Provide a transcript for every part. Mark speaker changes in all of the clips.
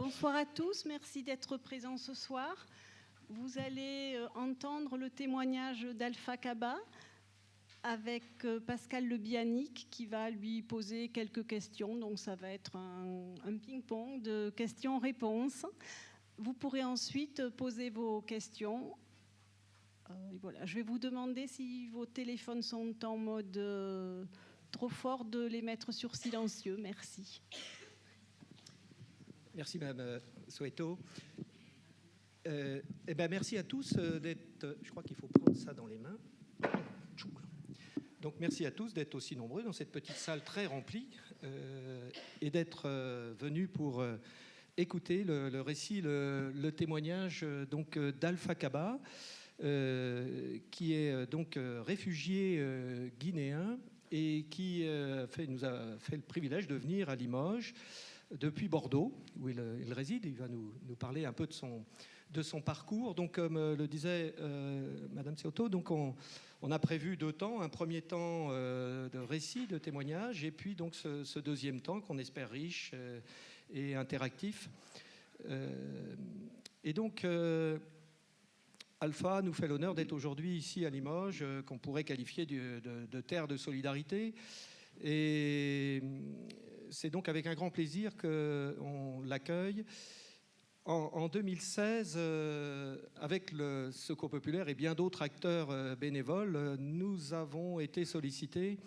Speaker 1: Bonsoir à tous, merci d'être présents ce soir. Vous allez entendre le témoignage d'Alpha Kaba avec Pascal Le Bianic qui va lui poser quelques questions. Donc ça va être un ping-pong de questions-réponses. Vous pourrez ensuite poser vos questions. Voilà. Je vais vous demander si vos téléphones sont en mode trop fort de les mettre sur silencieux. Merci.
Speaker 2: Merci Madame Soweto. Merci à tous d'être... Je crois qu'il faut prendre ça dans les mains. Donc merci à tous d'être aussi nombreux dans cette petite salle très remplie et d'être venus pour écouter le récit, le témoignage donc d'Alpha Kaba, qui est donc réfugié guinéen et qui nous a fait le privilège de venir à Limoges depuis Bordeaux, où il réside. Il va nous parler un peu de son parcours. Donc, comme le disait Madame Soweto, donc on a prévu 2 temps. Un premier temps de récit, de témoignage, et puis donc ce deuxième temps qu'on espère riche et interactif. Et donc, Alpha nous fait l'honneur d'être aujourd'hui ici à Limoges, qu'on pourrait qualifier de terre de solidarité. Et c'est donc avec un grand plaisir qu'on l'accueille. En 2016, avec le Secours populaire et bien d'autres acteurs bénévoles, nous avons été sollicités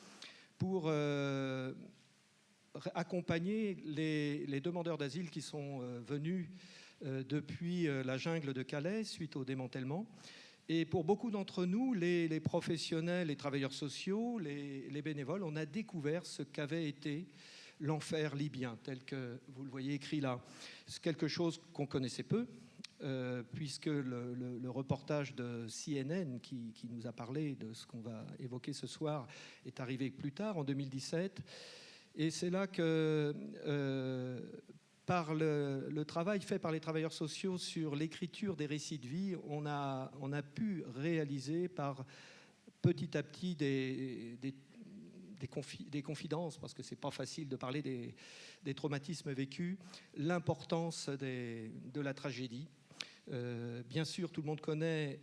Speaker 2: pour accompagner les demandeurs d'asile qui sont venus depuis la jungle de Calais suite au démantèlement. Et pour beaucoup d'entre nous, les professionnels, les travailleurs sociaux, les bénévoles, on a découvert ce qu'avait été l'enfer libyen, tel que vous le voyez écrit là. C'est quelque chose qu'on connaissait peu, puisque le reportage de CNN qui nous a parlé de ce qu'on va évoquer ce soir est arrivé plus tard, en 2017. Et c'est là que, par le travail fait par les travailleurs sociaux sur l'écriture des récits de vie, on a pu réaliser par petit à petit des confidences, parce que c'est pas facile de parler des traumatismes vécus, l'importance de la tragédie. Bien sûr, tout le monde connaît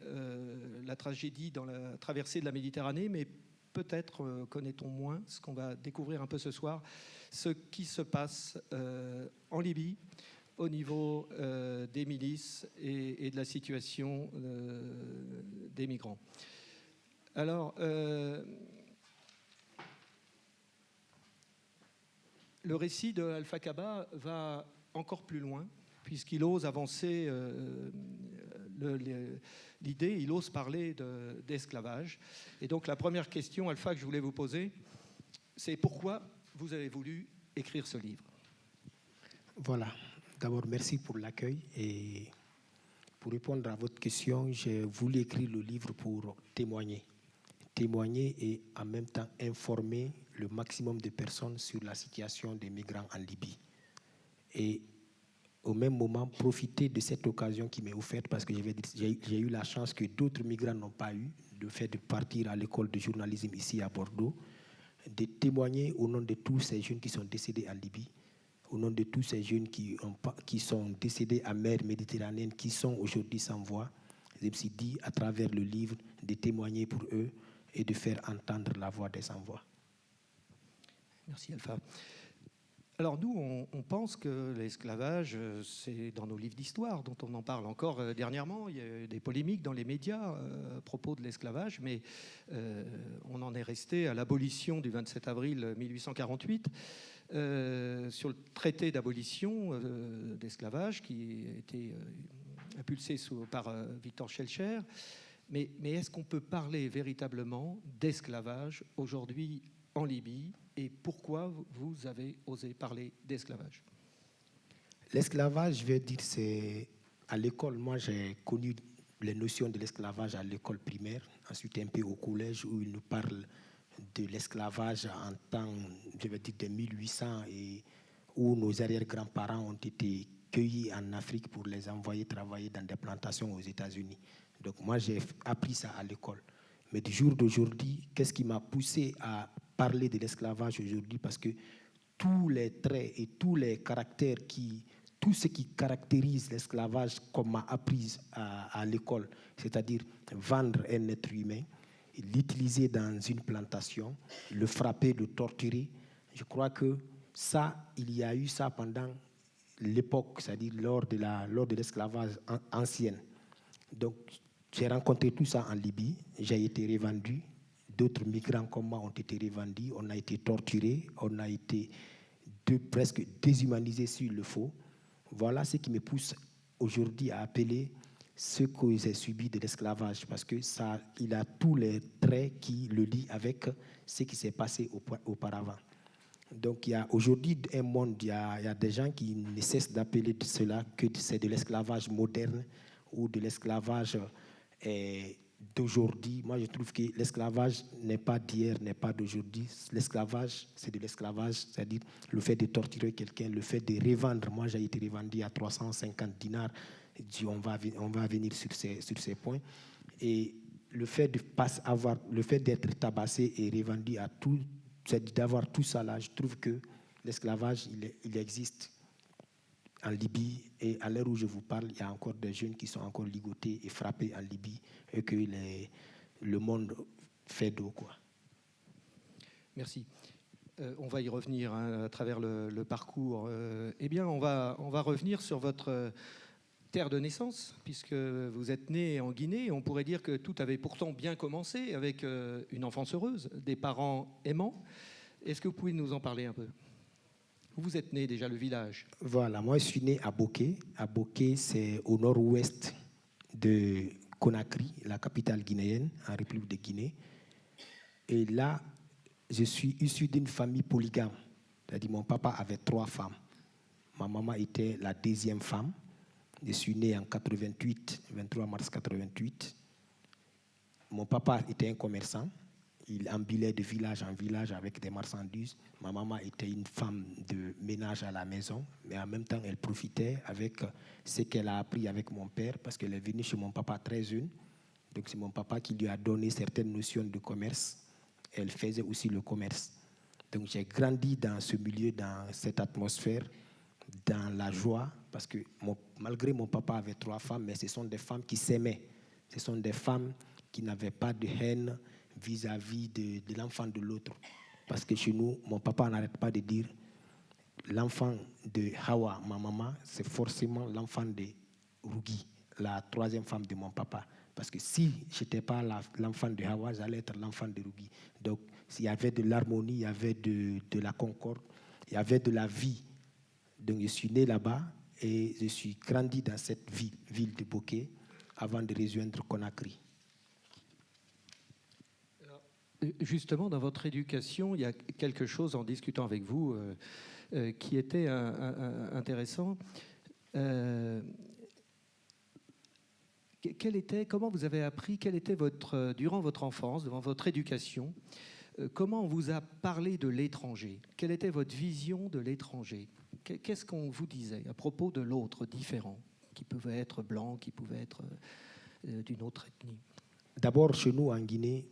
Speaker 2: la tragédie dans la traversée de la Méditerranée, mais peut-être connaît-on moins, ce qu'on va découvrir un peu ce soir, ce qui se passe en Libye au niveau des milices et de la situation des migrants. Alors, le récit de Alpha Kaba va encore plus loin, puisqu'il ose avancer l'idée, il ose parler d'esclavage. Et donc la première question, Alpha, que je voulais vous poser, c'est pourquoi vous avez voulu écrire ce livre?
Speaker 3: Voilà. D'abord, merci pour l'accueil. Et pour répondre à votre question, j'ai voulu écrire le livre pour témoigner et en même temps informer le maximum de personnes sur la situation des migrants en Libye. Et au même moment, profiter de cette occasion qui m'est offerte, parce que j'ai eu la chance que d'autres migrants n'ont pas eu, le fait de partir à l'école de journalisme ici à Bordeaux, de témoigner au nom de tous ces jeunes qui sont décédés en Libye, au nom de tous ces jeunes qui sont décédés en mer Méditerranéenne, qui sont aujourd'hui sans voix. Je me suis dit, à travers le livre, de témoigner pour eux et de faire entendre la voix des sans-voix.
Speaker 2: Merci Alpha. Alors nous, on pense que l'esclavage, c'est dans nos livres d'histoire dont on en parle encore dernièrement. Il y a eu des polémiques dans les médias à propos de l'esclavage, mais on en est resté à l'abolition du 27 avril 1848, sur le traité d'abolition d'esclavage qui a été impulsé par Victor Schellcher. Mais est-ce qu'on peut parler véritablement d'esclavage aujourd'hui en Libye, et pourquoi vous avez osé parler d'esclavage?
Speaker 3: L'esclavage, je vais dire, c'est à l'école. Moi, j'ai connu les notions de l'esclavage à l'école primaire, ensuite un peu au collège où ils nous parlent de l'esclavage en temps, je vais dire, de 1800, et où nos arrière-grands-parents ont été cueillis en Afrique pour les envoyer travailler dans des plantations aux États-Unis. Donc moi, j'ai appris ça à l'école. Mais du jour d'aujourd'hui, qu'est-ce qui m'a poussé à parler de l'esclavage aujourd'hui? Parce que tous les traits et tous les caractères qui tout ce qui caractérise l'esclavage qu'on m'a appris à l'école, c'est-à-dire vendre un être humain, l'utiliser dans une plantation, le frapper, le torturer. Je crois que ça, il y a eu ça pendant l'époque, c'est-à-dire lors de l'esclavage ancienne. Donc, j'ai rencontré tout ça en Libye, j'ai été revendu, d'autres migrants comme moi ont été revendus, on a été torturés, on a été presque déshumanisés s'il le faut. Voilà ce qui me pousse aujourd'hui à appeler ce que j'ai subi de l'esclavage, parce que ça, il a tous les traits qui le lient avec ce qui s'est passé auparavant. Donc il y a aujourd'hui un monde, il y a des gens qui ne cessent d'appeler de cela que c'est de l'esclavage moderne ou de l'esclavage d'aujourd'hui. Moi, je trouve que l'esclavage n'est pas d'hier, n'est pas d'aujourd'hui. L'esclavage, c'est de l'esclavage, c'est-à-dire le fait de torturer quelqu'un, le fait de revendre. Moi, j'ai été revendu à 350 dinars. On va venir sur ces points. Et le fait d'être tabassé et revendu à tout, d'avoir tout ça là, je trouve que l'esclavage, il existe en Libye, et à l'heure où je vous parle, il y a encore des jeunes qui sont encore ligotés et frappés en Libye, et que le monde fait d'eau, quoi.
Speaker 2: Merci. On va y revenir à travers le parcours. Eh bien, on va revenir sur votre terre de naissance, puisque vous êtes né en Guinée. On pourrait dire que tout avait pourtant bien commencé avec une enfance heureuse, des parents aimants. Est-ce que vous pouvez nous en parler un peu ? Où vous êtes né déjà, le village ?
Speaker 3: Voilà, moi je suis né à Boké. À Boké, c'est au nord-ouest de Conakry, la capitale guinéenne, en République de Guinée. Et là, je suis issu d'une famille polygame. C'est-à-dire mon papa avait 3 femmes. Ma maman était la 2e femme. Je suis né en 88, 23 mars 88. Mon papa était un commerçant. Il ambulait de village en village avec des marchandises. Ma maman était une femme de ménage à la maison, mais en même temps, elle profitait avec ce qu'elle a appris avec mon père, parce qu'elle est venue chez mon papa très jeune. Donc, c'est mon papa qui lui a donné certaines notions de commerce. Elle faisait aussi le commerce. Donc, j'ai grandi dans ce milieu, dans cette atmosphère, dans la joie, parce que malgré mon papa avait 3 femmes, mais ce sont des femmes qui s'aimaient. Ce sont des femmes qui n'avaient pas de haine vis-à-vis de l'enfant de l'autre. Parce que chez nous, mon papa n'arrête pas de dire l'enfant de Hawa, ma maman, c'est forcément l'enfant de Rugi, la 3e femme de mon papa. Parce que si je n'étais pas l'enfant de Hawa, j'allais être l'enfant de Rugi. Donc, il y avait de l'harmonie, il y avait de la concorde, il y avait de la vie. Donc, je suis né là-bas et je suis grandi dans cette ville de Boké avant de rejoindre Conakry.
Speaker 2: Justement, dans votre éducation, il y a quelque chose, en discutant avec vous, qui était intéressant. Comment vous avez appris, quel était durant votre enfance, durant votre éducation, comment on vous a parlé de l'étranger ? Quelle était votre vision de l'étranger ? Qu'est-ce qu'on vous disait à propos de l'autre différent, qui pouvait être blanc, qui pouvait être d'une autre ethnie ?
Speaker 3: D'abord, chez nous, en Guinée,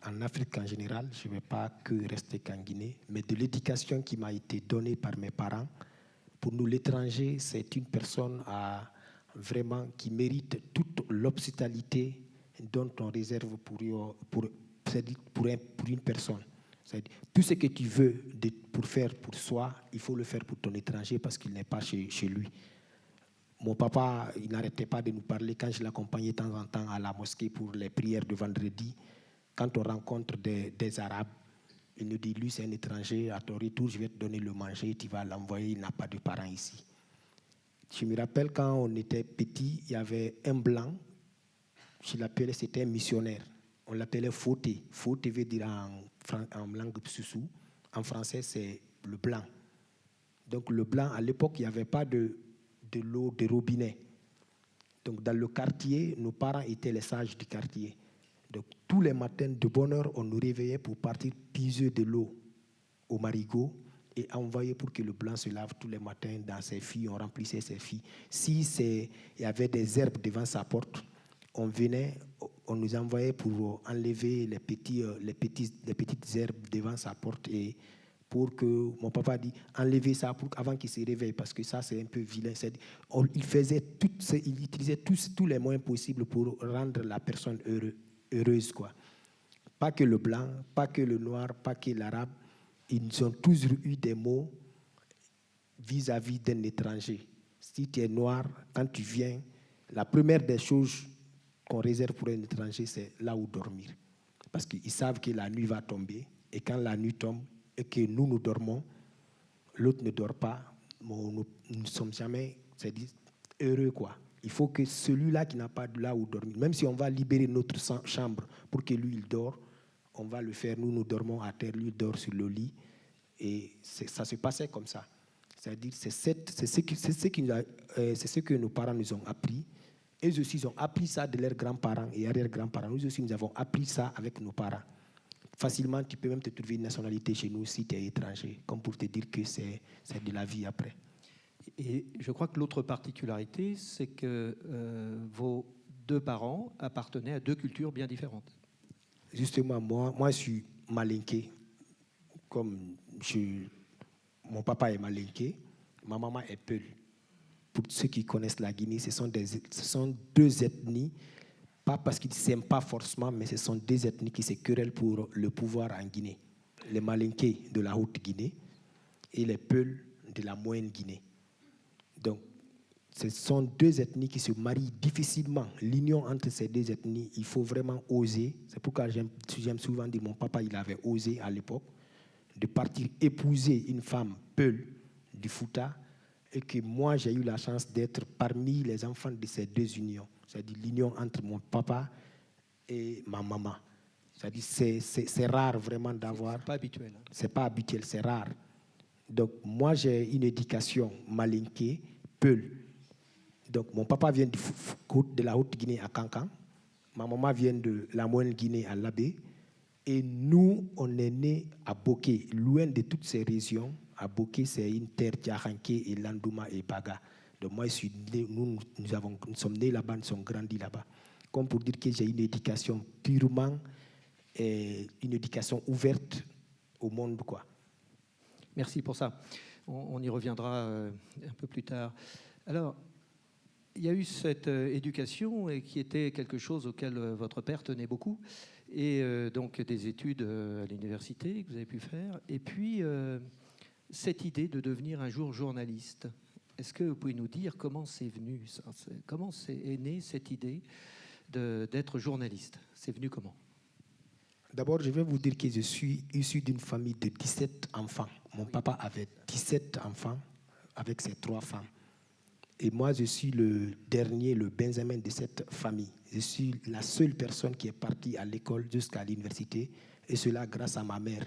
Speaker 3: en Afrique en général, je ne vais pas que rester qu'en Guinée, mais de l'éducation qui m'a été donnée par mes parents. Pour nous, l'étranger, c'est une personne vraiment qui mérite toute l'hospitalité dont on réserve pour une personne. C'est-à-dire, tout ce que tu veux pour faire pour soi, il faut le faire pour ton étranger parce qu'il n'est pas chez lui. Mon papa, il n'arrêtait pas de nous parler quand je l'accompagnais de temps en temps à la mosquée pour les prières de vendredi. Quand on rencontre des Arabes, il nous dit, lui c'est un étranger, à ton retour je vais te donner le manger, tu vas l'envoyer, il n'a pas de parents ici. Je me rappelle quand on était petit, il y avait un blanc, je l'appelais, c'était un missionnaire. On l'appelait Fauté. Fauté veut dire en langue psussou. En français, c'est le blanc. Donc le blanc, à l'époque, il n'y avait pas de l'eau de robinet. Donc dans le quartier, nos parents étaient les sages du quartier. Donc tous les matins de bonne heure, on nous réveillait pour partir puiser de l'eau au marigot et envoyer pour que le blanc se lave tous les matins dans ses filles. On remplissait ses filles. Si il y avait des herbes devant sa porte, on venait, on nous envoyait pour enlever les petites herbes devant sa porte et pour que mon papa dit enlevez ça avant qu'il se réveille parce que ça c'est un peu vilain. Il utilisait tous les moyens possibles pour rendre la personne heureuse, quoi. Pas que le blanc, pas que le noir, pas que l'arabe. Ils ont tous eu des mots vis-à-vis d'un étranger. Si tu es noir, quand tu viens, la première des choses qu'on réserve pour un étranger, c'est là où dormir. Parce qu'ils savent que la nuit va tomber. Et quand la nuit tombe et que nous dormons, l'autre ne dort pas, nous ne sommes jamais heureux, quoi. Il faut que celui-là qui n'a pas de là où dormir, même si on va libérer notre chambre pour que lui, il dort, on va le faire. Nous dormons à terre, lui dort sur le lit. Et ça se passait comme ça. C'est-à-dire, c'est ce que nos parents nous ont appris. Eux aussi, ils ont appris ça de leurs grands-parents et arrière-grands-parents. Nous aussi, nous avons appris ça avec nos parents. Facilement, tu peux même te trouver une nationalité chez nous si tu es étranger, comme pour te dire que c'est de la vie après.
Speaker 2: Et je crois que l'autre particularité, c'est que vos deux parents appartenaient à deux cultures bien différentes.
Speaker 3: Justement, moi je suis malinké. Comme mon papa est malinké, ma maman est Peul. Pour ceux qui connaissent la Guinée, ce sont deux ethnies, pas parce qu'ils ne s'aiment pas forcément, mais ce sont deux ethnies qui se querellent pour le pouvoir en Guinée. Les Malinké de la Haute-Guinée et les Peuls de la Moyenne-Guinée. Donc, ce sont deux ethnies qui se marient difficilement. L'union entre ces deux ethnies, il faut vraiment oser. C'est pourquoi j'aime souvent dire, mon papa, il avait osé à l'époque de partir épouser une femme Peul du Fouta, et que moi, j'ai eu la chance d'être parmi les enfants de ces deux unions. C'est-à-dire l'union entre mon papa et ma maman. C'est-à-dire c'est rare vraiment d'avoir...
Speaker 2: C'est pas habituel. Hein.
Speaker 3: C'est pas habituel, c'est rare. Donc, moi, j'ai une éducation malinké, Peul. Donc, mon papa vient de la Haute-Guinée à Kankan. Ma maman vient de la Moyenne-Guinée à Labé. Et nous, on est nés à Boké, loin de toutes ces régions. À Boké, c'est une terre Tiaranké et Landouma et Baga. Donc, moi, je suis né, nous sommes nés là-bas, nous sommes grandis là-bas. Comme pour dire que j'ai une éducation purement, une éducation ouverte au monde, quoi.
Speaker 2: Merci pour ça. On y reviendra un peu plus tard. Alors, il y a eu cette éducation qui était quelque chose auquel votre père tenait beaucoup, et donc des études à l'université que vous avez pu faire, et puis cette idée de devenir un jour journaliste. Est-ce que vous pouvez nous dire comment c'est venu, comment est née cette idée d'être journaliste? C'est venu comment?
Speaker 3: D'abord, je vais vous dire que je suis issu d'une famille de 17 enfants. Mon papa avait 17 enfants avec ses 3 femmes. Et moi, je suis le dernier, le Benjamin de cette famille. Je suis la seule personne qui est partie à l'école jusqu'à l'université, et cela grâce à ma mère.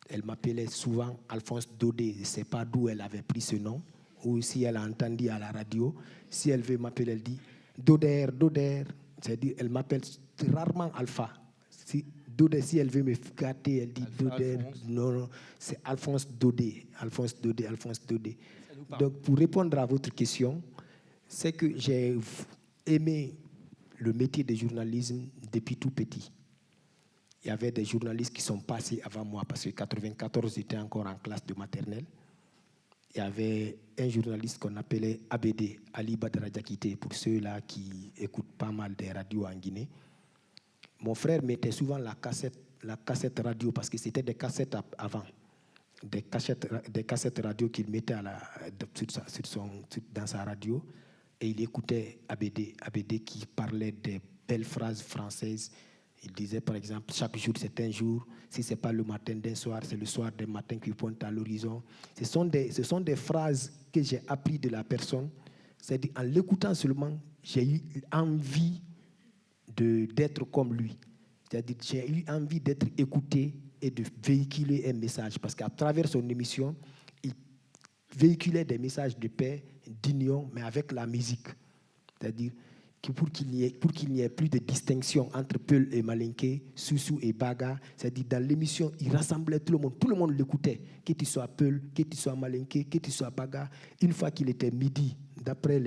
Speaker 3: Elle m'appelait souvent Alphonse Dodé. Je ne sais pas d'où elle avait pris ce nom, ou si elle a entendu à la radio. Si elle veut m'appeler, elle dit Doder, Doder. C'est-à-dire, elle m'appelle rarement Alpha. Si elle veut me gâter, elle dit Doder. Non, c'est Alphonse Dodé. Alphonse Dodé, Alphonse Dodé. Donc, pour répondre à votre question, c'est que j'ai aimé le métier de journalisme depuis tout petit. Il y avait des journalistes qui sont passés avant moi, parce que 1994, j'étais encore en classe de maternelle. Il y avait un journaliste qu'on appelait ABD, Ali Badara Diakité, pour ceux-là qui écoutent pas mal des radios en Guinée. Mon frère mettait souvent la cassette radio, parce que c'était des cassettes avant. Des cassettes radio qu'il mettait dans sa radio, et il écoutait ABD qui parlait des belles phrases françaises. Il disait par exemple, chaque jour c'est un jour, si ce n'est pas le matin d'un soir, c'est le soir d'un matin qui pointe à l'horizon. Ce sont des phrases que j'ai apprises de la personne. C'est-à-dire, en l'écoutant seulement, j'ai eu envie d'être comme lui. C'est-à-dire, j'ai eu envie d'être écouté et de véhiculer un message. Parce qu'à travers son émission, il véhiculait des messages de paix, d'union, mais avec la musique. C'est-à-dire que pour qu'il n'y ait plus de distinction entre Peul et Malinké, Soussou et Baga, c'est-à-dire dans l'émission, il rassemblait tout le monde l'écoutait, que tu sois Peul, que tu sois Malinké, que tu sois Baga. Une fois qu'il était midi, d'après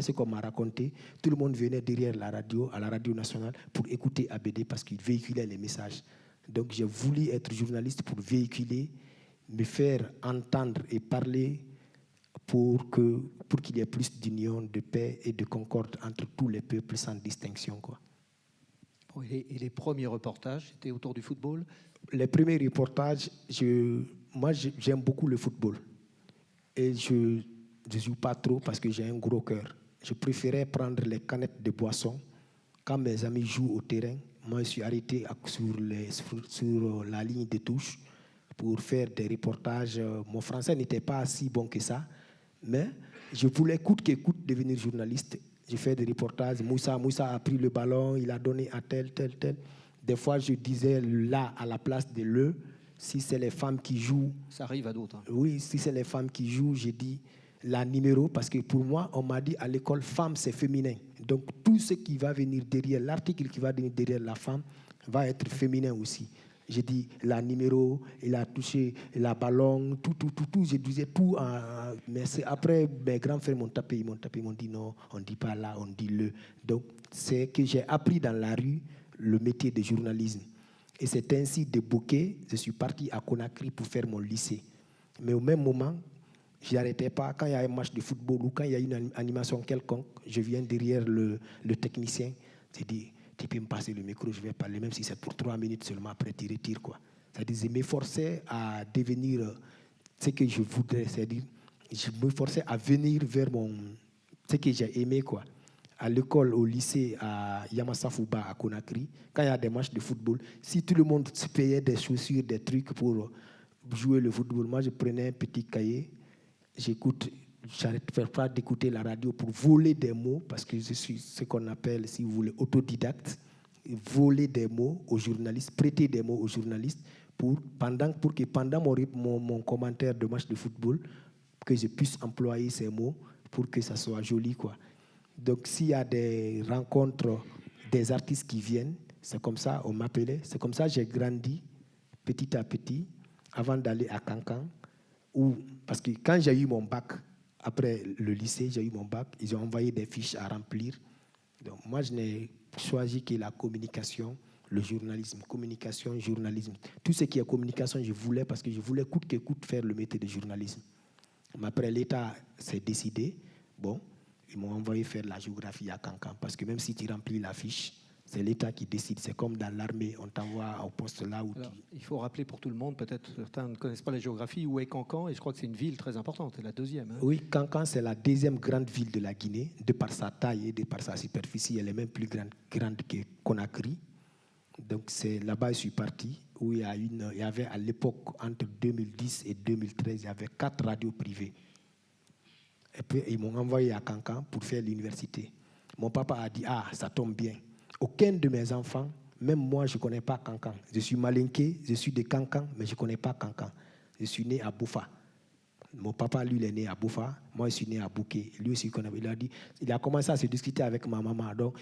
Speaker 3: ce qu'on m'a raconté, tout le monde venait derrière la radio, à la radio nationale, pour écouter ABD parce qu'il véhiculait les messages. Donc j'ai voulu être journaliste pour véhiculer me faire entendre et parler pour qu'il y ait plus d'union, de paix et de concorde entre tous les peuples sans distinction, quoi.
Speaker 2: Et les premiers reportages, c'était autour du football?
Speaker 3: Les premiers reportages, moi j'aime beaucoup le football. Et je ne joue pas trop parce que j'ai un gros cœur. Je préférais prendre les canettes de boisson. Quand mes amis jouent au terrain, moi je suis arrêté sur la ligne de touche pour faire des reportages. Mon français n'était pas si bon que ça, mais je voulais coûte que coûte devenir journaliste. Je fais des reportages. Moussa a pris le ballon, il a donné à tel. Des fois, je disais là à la place de le. Si c'est les femmes qui jouent...
Speaker 2: Ça arrive à d'autres. Hein.
Speaker 3: Oui, si c'est les femmes qui jouent, j'ai dit la numéro, parce que pour moi, on m'a dit à l'école, femme, c'est féminin. Donc, tout ce qui va venir derrière, l'article qui va venir derrière la femme, va être féminin aussi. J'ai dit la numéro, il a touché la ballon, tout. Je disais tout. Mais après, mes grands frères m'ont tapé, ils m'ont dit non, on ne dit pas là, on dit le. Donc, c'est que j'ai appris dans la rue le métier de journalisme. Et c'est ainsi de Bouquet, je suis parti à Conakry pour faire mon lycée. Mais au même moment, je n'arrêtais pas. Quand il y a un match de football ou quand il y a une animation quelconque, je viens derrière le technicien. J'ai dit, tu peux me passer le micro, je vais parler, même si c'est pour 3 minutes seulement, après tu retires, quoi. C'est-à-dire, je m'efforçais à devenir ce que je voudrais. C'est-à-dire, je m'efforçais à venir vers ce que j'ai aimé, quoi. À l'école, au lycée, à Yamasafouba, à Conakry, quand il y a des matchs de football, si tout le monde se payait des chaussures, des trucs pour jouer le football, moi, je prenais un petit cahier, j'arrête pas d'écouter la radio pour voler des mots, parce que je suis ce qu'on appelle, si vous voulez, autodidacte, voler des mots aux journalistes, prêter des mots aux journalistes, pour que pendant mon commentaire de match de football, que je puisse employer ces mots pour que ça soit joli, quoi. Donc, s'il y a des rencontres, des artistes qui viennent, c'est comme ça, on m'appelait. C'est comme ça que j'ai grandi, petit à petit, avant d'aller à Cancan. Parce que quand j'ai eu mon bac, après le lycée, j'ai eu mon bac, ils ont envoyé des fiches à remplir. Donc, moi, je n'ai choisi que la communication, le journalisme. Communication, journalisme. Tout ce qui est communication, je voulais, parce que je voulais coûte que coûte faire le métier de journalisme. Mais après, l'État s'est décidé, bon, ils m'ont envoyé faire la géographie à Cancan, parce que même si tu remplis la fiche, c'est l'État qui décide. C'est comme dans l'armée, on t'envoie au poste là où
Speaker 2: alors, il faut rappeler pour tout le monde, peut-être certains ne connaissent pas la géographie, où est Cancan, et je crois que c'est une ville très importante, c'est la deuxième. Hein.
Speaker 3: Oui, Cancan, c'est la deuxième grande ville de la Guinée, de par sa taille et de par sa superficie, elle est même plus grande que Conakry. Donc c'est là-bas que je suis parti, où il y avait à l'époque, entre 2010 et 2013, il y avait 4 radios privées. Et puis, ils m'ont envoyé à Cancan pour faire l'université. Mon papa a dit, ça tombe bien. Aucun de mes enfants, même moi, je ne connais pas Cancan. Je suis malinqué, je suis de Cancan, mais je ne connais pas Cancan. Je suis né à Boufa. Mon papa, lui, il est né à Boufa. Moi, je suis né à Bouquet. Lui aussi, il a commencé à se discuter avec ma maman. Donc,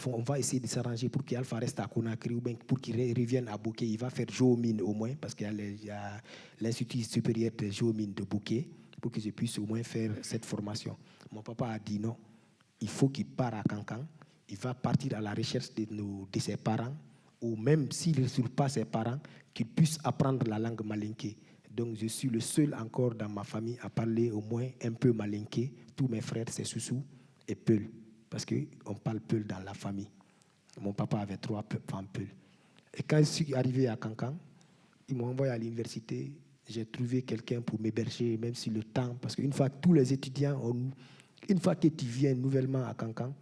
Speaker 3: on va essayer de s'arranger pour qu'Alpha reste à Conakry ou bien pour qu'il revienne à Bouquet. Il va faire géomine au moins, parce qu'il y a l'Institut supérieur de géomine de Bouquet, pour que je puisse au moins faire cette formation. Mon papa a dit non, il faut qu'il parte à Cancan, il va partir à la recherche de ses parents, ou même s'il ne retrouve pas ses parents, qu'il puisse apprendre la langue malinké. Donc je suis le seul encore dans ma famille à parler au moins un peu malinké. Tous mes frères, c'est Soussou et Peul, parce qu'on parle Peul dans la famille. Mon papa avait 3 femmes Peul. Et quand je suis arrivé à Cancan, ils m'ont envoyé à l'université. J'ai trouvé quelqu'un pour m'héberger, même si le temps, parce qu'une fois tous les étudiants, une fois que tu viens nouvellement à Cancan,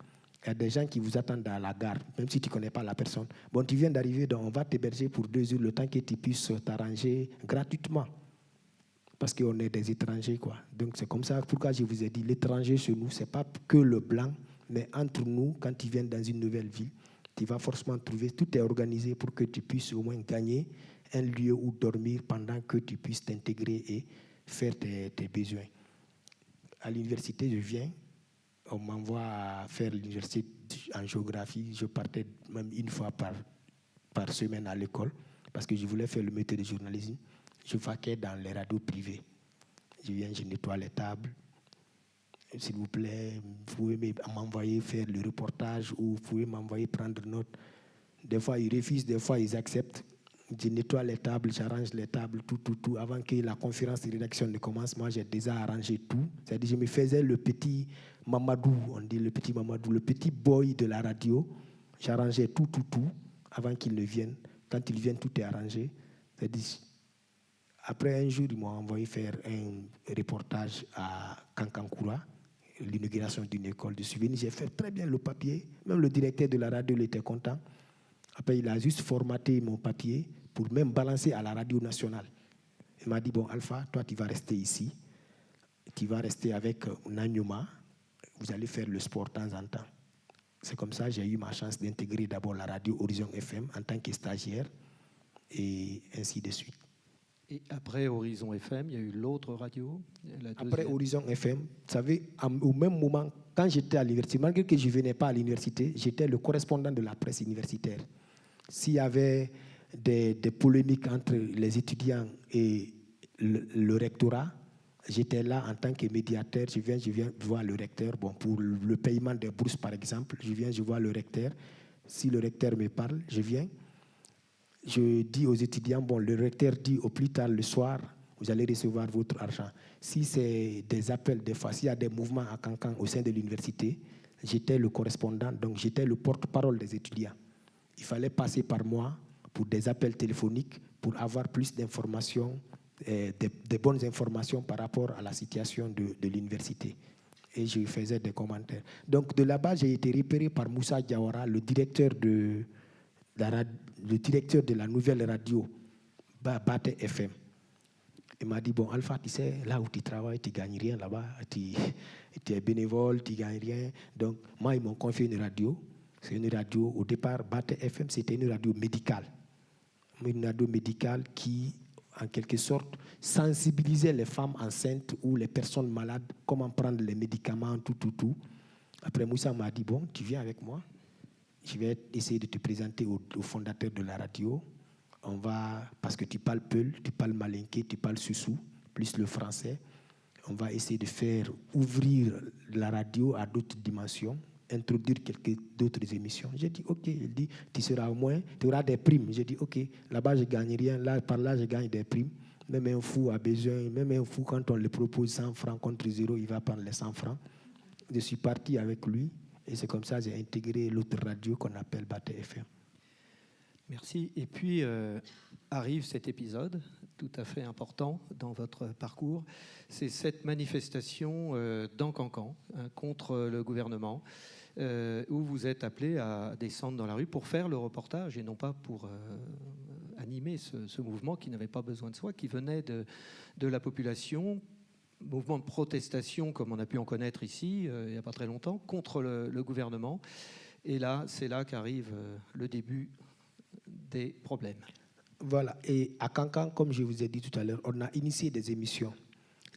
Speaker 3: il y a des gens qui vous attendent à la gare, même si tu ne connais pas la personne. Bon, tu viens d'arriver, donc on va t'héberger pour 2 jours, le temps que tu puisses t'arranger gratuitement. Parce qu'on est des étrangers, quoi. Donc c'est comme ça, pourquoi je vous ai dit, l'étranger chez nous, ce n'est pas que le blanc, mais entre nous, quand tu viens dans une nouvelle ville, tu vas forcément trouver, tout est organisé pour que tu puisses au moins gagner un lieu où dormir pendant que tu puisses t'intégrer et faire tes besoins. À l'université, je viens, on m'envoie à faire l'université en géographie. Je partais même une fois par semaine à l'école parce que je voulais faire le métier de journalisme. Je vaquais dans les radios privées. Je viens, je nettoie les tables. S'il vous plaît, vous pouvez m'envoyer faire le reportage ou vous pouvez m'envoyer prendre note. Des fois, ils refusent, des fois, ils acceptent. Je nettoie les tables, j'arrange les tables, tout. Avant que la conférence de rédaction ne commence, moi, j'ai déjà arrangé tout. C'est-à-dire, je me faisais le petit Mamadou, on dit le petit Mamadou, le petit boy de la radio. J'arrangeais tout, avant qu'il ne vienne. Quand il vient, tout est arrangé. C'est-à-dire, après un jour, ils m'ont envoyé faire un reportage à Kankankura, l'inauguration d'une école de souvenirs. J'ai fait très bien le papier. Même le directeur de la radio il était content. Après, il a juste formaté mon papier pour même balancer à la radio nationale. Il m'a dit, bon, Alpha, toi, tu vas rester ici. Tu vas rester avec Nanyuma. Vous allez faire le sport de temps en temps. C'est comme ça que j'ai eu ma chance d'intégrer d'abord la radio Horizon FM en tant que stagiaire et ainsi de suite.
Speaker 2: Et après Horizon FM, il y a eu l'autre radio.
Speaker 3: Après Horizon FM, vous savez, au même moment, quand j'étais à l'université, malgré que je ne venais pas à l'université, j'étais le correspondant de la presse universitaire. S'il y avait des polémiques entre les étudiants et le rectorat, j'étais là en tant que médiateur. Je viens voir le recteur. Bon, pour le paiement des bourses, par exemple, je vois le recteur. Si le recteur me parle, je viens. Je dis aux étudiants, bon, le recteur dit au plus tard le soir, vous allez recevoir votre argent. Si c'est des appels, des fois, s'il y a des mouvements à Kankan au sein de l'université, j'étais le correspondant, donc j'étais le porte-parole des étudiants. Il fallait passer par moi pour des appels téléphoniques, pour avoir plus d'informations, des bonnes informations par rapport à la situation de l'université. Et je faisais des commentaires. Donc de là-bas, j'ai été repéré par Moussa Diawara, le directeur de la nouvelle radio, Bate FM. Il m'a dit, bon, Alpha, tu sais, là où tu travailles, tu ne gagnes rien là-bas. Tu es bénévole, tu ne gagnes rien. Donc, moi, ils m'ont confié une radio. C'est une radio, au départ, Bate FM, c'était une radio médicale. Une radio médicale qui, en quelque sorte, sensibilisait les femmes enceintes ou les personnes malades, comment prendre les médicaments, tout. Après, Moussa m'a dit, bon, tu viens avec moi. Je vais essayer de te présenter au fondateur de la radio. Parce que tu parles Peul, tu parles Malinké, tu parles Sussou, plus le français. On va essayer de faire ouvrir la radio à d'autres dimensions, introduire d'autres émissions. J'ai dit, OK. Il dit, tu seras au moins, tu auras des primes. J'ai dit, OK, là-bas, je ne gagne rien. Par là, je gagne des primes. Même un fou a besoin, même un fou, quand on lui propose 100 francs contre 0, il va prendre les 100 francs. Je suis parti avec lui. Et c'est comme ça que j'ai intégré l'autre radio qu'on appelle Bate FM.
Speaker 2: Merci. Et puis arrive cet épisode tout à fait important dans votre parcours. C'est cette manifestation dans Cancan contre le gouvernement où vous êtes appelé à descendre dans la rue pour faire le reportage et non pas pour animer ce mouvement qui n'avait pas besoin de soi, qui venait de la population. Mouvement de protestation, comme on a pu en connaître ici, il n'y a pas très longtemps, contre le gouvernement. Et là, c'est là qu'arrive le début des problèmes.
Speaker 3: Voilà. Et à Cancan, comme je vous ai dit tout à l'heure, on a initié des émissions.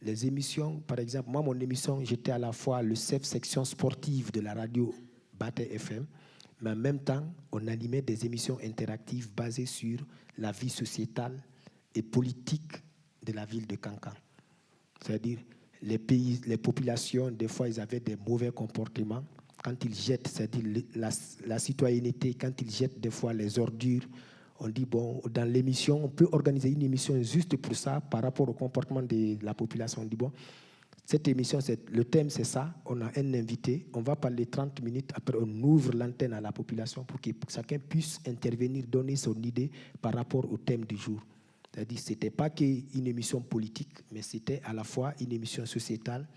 Speaker 3: Les émissions, par exemple, moi, mon émission, j'étais à la fois le chef section sportive de la radio Bate FM, mais en même temps, on animait des émissions interactives basées sur la vie sociétale et politique de la ville de Cancan. C'est-à-dire, les populations, des fois, ils avaient des mauvais comportements. Quand ils jettent, c'est-à-dire la citoyenneté, quand ils jettent des fois les ordures, on dit, bon, dans l'émission, on peut organiser une émission juste pour ça, par rapport au comportement de la population. On dit, bon, cette émission, le thème, c'est ça. On a un invité, on va parler 30 minutes, après on ouvre l'antenne à la population pour que chacun puisse intervenir, donner son idée par rapport au thème du jour. C'est-à-dire que ce n'était pas qu'une émission politique, mais c'était à la fois une émission sociétale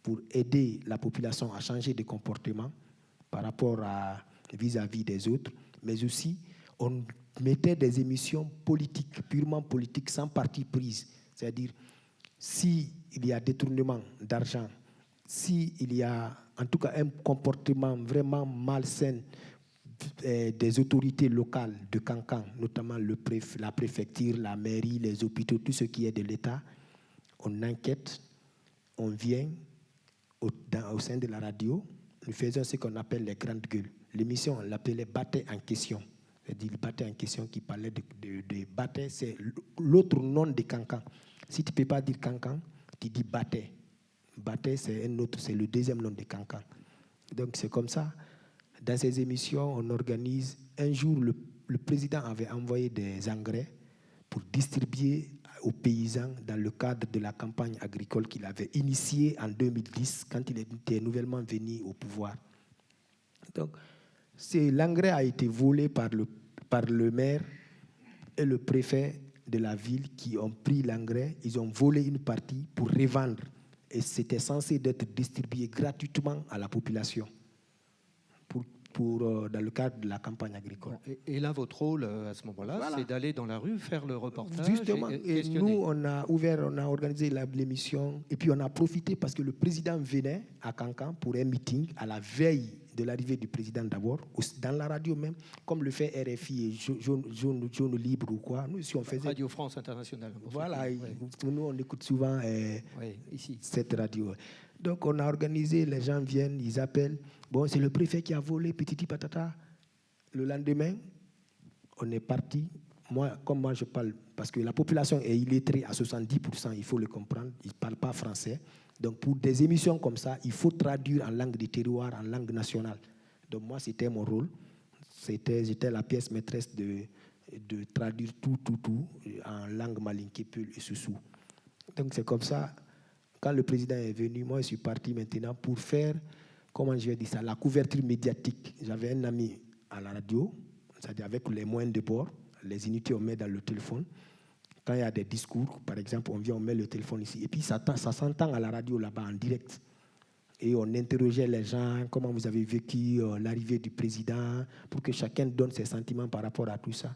Speaker 3: pour aider la population à changer de comportement par rapport à vis-à-vis des autres, mais aussi on mettait des émissions politiques, purement politiques, sans parti prise. C'est-à-dire, s'il y a détournement d'argent, s'il y a en tout cas un comportement vraiment malsain des autorités locales de Cancan, notamment la préfecture, la mairie, les hôpitaux, tout ce qui est de l'État, on enquête, on vient au sein de la radio, nous faisons ce qu'on appelle les grandes gueules. L'émission, on l'appelait Bate en question. C'est-à-dire Bate en question qui parlait de Bate, c'est l'autre nom de Cancan. Si tu ne peux pas dire Cancan, tu dis Bate. Bate, c'est le deuxième nom de Cancan. Donc c'est comme ça. Dans ces émissions, on organise. Un jour, le président avait envoyé des engrais pour distribuer aux paysans dans le cadre de la campagne agricole qu'il avait initiée en 2010 quand il était nouvellement venu au pouvoir. Donc, l'engrais a été volé par le maire et le préfet de la ville qui ont pris l'engrais, ils ont volé une partie pour revendre. Et c'était censé être distribué gratuitement à la population dans le cadre de la campagne agricole.
Speaker 2: Et là, votre rôle à ce moment-là, voilà, c'est d'aller dans la rue, faire le reportage.
Speaker 3: Justement, et nous, on a organisé l'émission, et puis on a profité parce que le président venait à Cancan pour un meeting à la veille de l'arrivée du président d'abord, dans la radio même, comme le fait RFI et Jaune Libre ou quoi. Nous, si on faisait...
Speaker 2: Radio France Internationale.
Speaker 3: Voilà, nous, on écoute souvent ici. Cette radio. Donc, on a organisé, les gens viennent, ils appellent. Bon, c'est le préfet qui a volé, petiti patata. Le lendemain, on est parti. Moi, je parle, parce que la population est illettrée à 70%, il faut le comprendre, ils ne parlent pas français. Donc, pour des émissions comme ça, il faut traduire en langue des terroirs, en langue nationale. Donc, moi, c'était mon rôle. J'étais la pièce maîtresse de traduire tout en langue malinké, peul et soussou. Donc, c'est comme ça. Quand le président est venu, moi, je suis parti maintenant pour faire, comment je vais dire ça, la couverture médiatique. J'avais un ami à la radio, c'est-à-dire avec les moyens de bord, les unités, on met dans le téléphone. Quand il y a des discours, par exemple, on vient, on met le téléphone ici. Et puis, ça s'entend à la radio là-bas, en direct. Et on interrogeait les gens, comment vous avez vécu l'arrivée du président, pour que chacun donne ses sentiments par rapport à tout ça.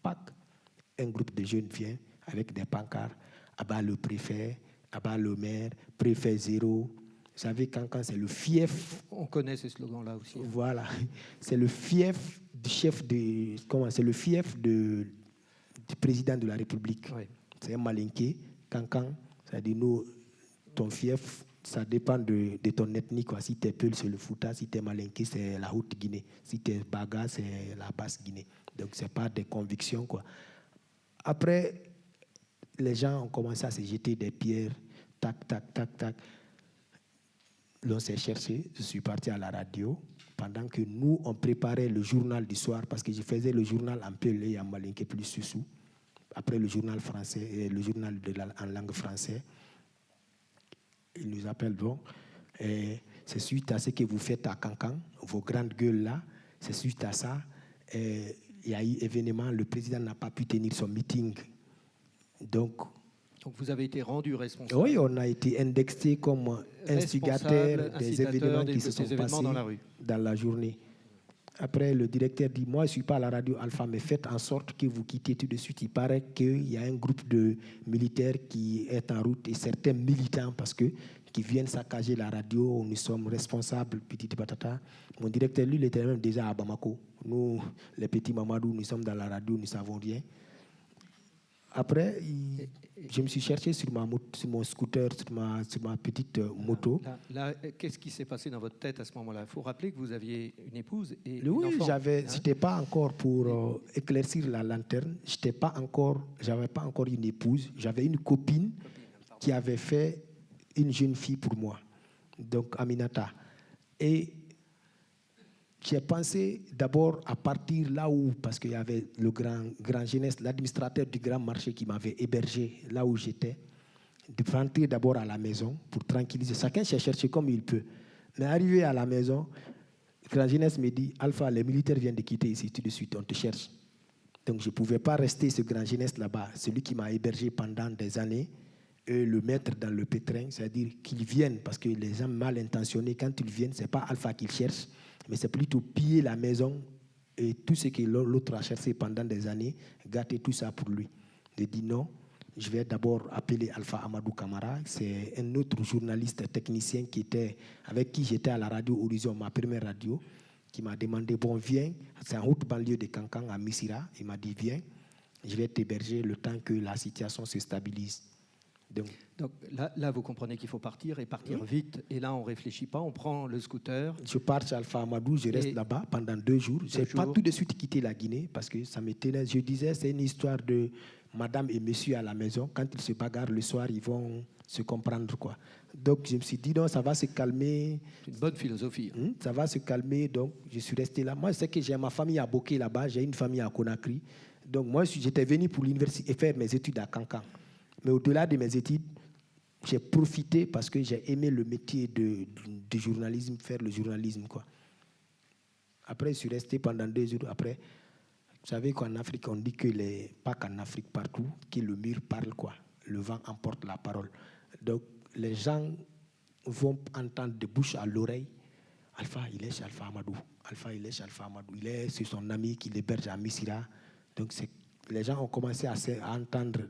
Speaker 3: Un groupe de jeunes vient avec des pancartes, abat le préfet, abat le maire, préfet zéro. Vous savez, quand c'est le fief...
Speaker 2: On connaît ce slogan-là aussi.
Speaker 3: Voilà. C'est le fief du chef de... C'est le fief du président de la République. Oui. C'est un malinké. Cancan, c'est-à-dire nous, ton fief, ça dépend de ton ethnie, quoi. Si tu es Peul, c'est le Fouta. Si tu es malinké, c'est la Haute-Guinée. Si tu es Baga, c'est la Basse-Guinée. Donc, ce n'est pas des convictions, quoi. Après, les gens ont commencé à se jeter des pierres. Tac, tac, tac, tac. L'on s'est cherché. Je suis parti à la radio pendant que nous, on préparait le journal du soir parce que je faisais le journal en Peul et en malinké plus sous. Après le journal français et le journal en langue française. Ils nous appellent donc. C'est suite à ce que vous faites à Cancan, vos grandes gueules là. C'est suite à ça. Il y a eu événement, le président n'a pas pu tenir son meeting. Donc
Speaker 2: vous avez été rendu responsable.
Speaker 3: Oui, on a été indexé comme instigateur des événements qui se sont passés dans la journée. Après, le directeur dit, moi, je ne suis pas à la radio Alpha, mais faites en sorte que vous quittez tout de suite. Il paraît qu'il y a un groupe de militaires qui est en route et certains militants, parce que qui viennent saccager la radio, nous sommes responsables, petit patata. Mon directeur, lui, il était même déjà à Bamako. Nous, les petits Mamadou, nous sommes dans la radio, nous ne savons rien. Après, je me suis cherché sur mon scooter, sur ma petite moto.
Speaker 2: Là, qu'est-ce qui s'est passé dans votre tête à ce moment-là? Il faut rappeler que vous aviez une épouse et
Speaker 3: oui,
Speaker 2: une enfant.
Speaker 3: J'étais pas encore pour éclaircir la lanterne. J'avais pas encore une épouse. J'avais une copine qui avait fait une jeune fille pour moi, donc Aminata. Et j'ai pensé d'abord à partir là où, parce qu'il y avait le grand jeunesse, l'administrateur du grand marché qui m'avait hébergé là où j'étais, de rentrer d'abord à la maison pour tranquilliser. Chacun s'est cherché comme il peut. Mais arrivé à la maison, le grand jeunesse me dit, Alpha, les militaires viennent de quitter ici tout de suite, on te cherche. Donc je ne pouvais pas rester ce grand jeunesse là-bas, celui qui m'a hébergé pendant des années, et le mettre dans le pétrin, c'est-à-dire qu'ils viennent, parce que les gens mal intentionnés, quand ils viennent, ce n'est pas Alpha qu'ils cherchent, mais c'est plutôt piller la maison et tout ce que l'autre a cherché pendant des années, gâter tout ça pour lui. Je dis non, je vais d'abord appeler Alpha Amadou Camara, c'est un autre journaliste technicien avec qui j'étais à la radio Horizon, ma première radio, qui m'a demandé, bon, viens, c'est en haute banlieue de Cancan, à Missira. Il m'a dit, viens, je vais t'héberger le temps que la situation se stabilise.
Speaker 2: Donc là, vous comprenez qu'il faut partir et partir vite. Et là, on ne réfléchit pas, on prend le scooter.
Speaker 3: Je pars chez Alpha Amadou, je reste là-bas pendant 2 jours. Je n'ai pas tout de suite quitté la Guinée parce que ça m'étonnait. Je disais, c'est une histoire de madame et monsieur à la maison. Quand ils se bagarrent le soir, ils vont se comprendre, quoi. Donc, je me suis dit, non, ça va se calmer.
Speaker 2: C'est une bonne philosophie.
Speaker 3: Ça va se calmer, donc je suis resté là. Moi, je sais que j'ai ma famille à Boké là-bas, j'ai une famille à Conakry. Donc moi, j'étais venu pour l'université et faire mes études à Cancan. Mais au-delà de mes études, j'ai profité parce que j'ai aimé le métier de journalisme, faire le journalisme, quoi. Après, je suis resté pendant 2 jours. Après, vous savez qu'en Afrique, on dit que pas qu'en Afrique, partout, que le mur parle, quoi. Le vent emporte la parole. Donc, les gens vont entendre de bouche à l'oreille, Alpha, il est chez Alpha Amadou. Alpha, il est chez Alpha Amadou. Il est sur son ami qui l'héberge à Missira. Donc, les gens ont commencé à entendre,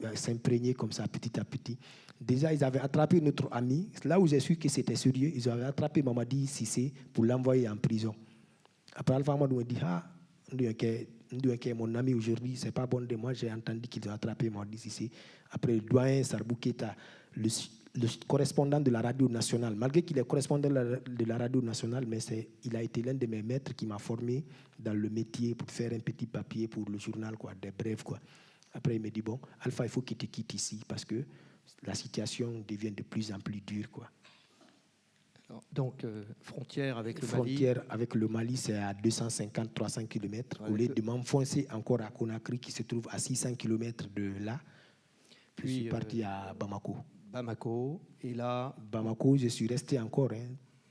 Speaker 3: à s'imprégner comme ça, petit à petit. Déjà, ils avaient attrapé notre ami. Là où j'ai su que c'était sérieux, ils avaient attrapé Mamadi Sissé pour l'envoyer en prison. Après, Alpha Amadou me dit, mon ami aujourd'hui, c'est pas bon de moi, j'ai entendu qu'ils ont attrapé Mamadi Sissé. Après, le doyen Sarbou Keita, le correspondant de la radio nationale, malgré qu'il est correspondant de la radio nationale, mais il a été l'un de mes maîtres qui m'a formé dans le métier pour faire un petit papier pour le journal, quoi, des brèves, quoi. Après, il me dit, bon, Alpha, il faut qu'il te quitte ici parce que la situation devient de plus en plus dure, quoi.
Speaker 2: Donc, frontière avec le Mali.
Speaker 3: Frontière avec le Mali, c'est à 250-300 km. Au lieu de m'enfoncer encore à Conakry, qui se trouve à 600 km de là, puis, je suis parti à Bamako.
Speaker 2: Bamako, et là...
Speaker 3: Bamako, je suis resté encore.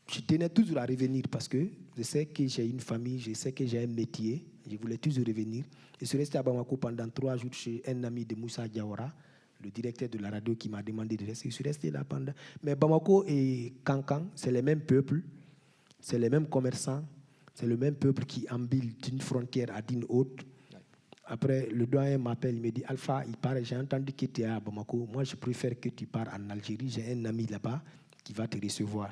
Speaker 3: Je tenais toujours à revenir parce que je sais que j'ai une famille, je sais que j'ai un métier. Je voulais toujours revenir. Je suis resté à Bamako pendant 3 jours chez un ami de Moussa Diawara, le directeur de la radio qui m'a demandé de rester. Je suis resté là pendant... Mais Bamako et Cancan, c'est les mêmes peuples, c'est les mêmes commerçants, c'est le même peuple qui embille d'une frontière à d'une autre. Après, le doyen m'appelle, il me dit, Alpha, il paraît, j'ai entendu que tu es à Bamako. Moi, je préfère que tu pars en Algérie. J'ai un ami là-bas qui va te recevoir.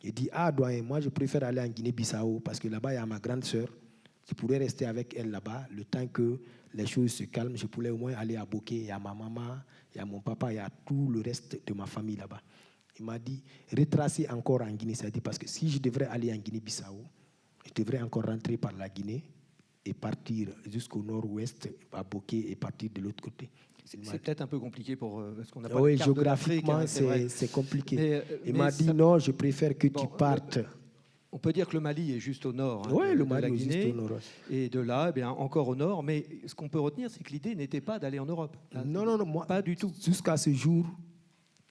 Speaker 3: Il dit, doyen, moi, je préfère aller en Guinée-Bissau parce que là-bas, il y a ma grande sœur. Je pourrais rester avec elle là-bas. Le temps que les choses se calment, je pourrais au moins aller à Boké. Il y a ma maman, il y a mon papa, il y a tout le reste de ma famille là-bas. Il m'a dit, retracer encore en Guinée. Ça dit, parce que si je devrais aller en Guinée-Bissau, je devrais encore rentrer par la Guinée et partir jusqu'au nord-ouest, à Boké, et partir de l'autre côté.
Speaker 2: C'est peut-être un peu compliqué parce qu'on n'a pas
Speaker 3: de
Speaker 2: carte
Speaker 3: géographiquement, c'est compliqué. Il m'a dit, non, je préfère que tu partes.
Speaker 2: On peut dire que le Mali est juste au nord
Speaker 3: le
Speaker 2: de
Speaker 3: Mali
Speaker 2: la
Speaker 3: est
Speaker 2: Guinée,
Speaker 3: juste au nord.
Speaker 2: Et de là, encore au nord. Mais ce qu'on peut retenir, c'est que l'idée n'était pas d'aller en Europe.
Speaker 3: Non, moi,
Speaker 2: pas du tout.
Speaker 3: Jusqu'à ce jour,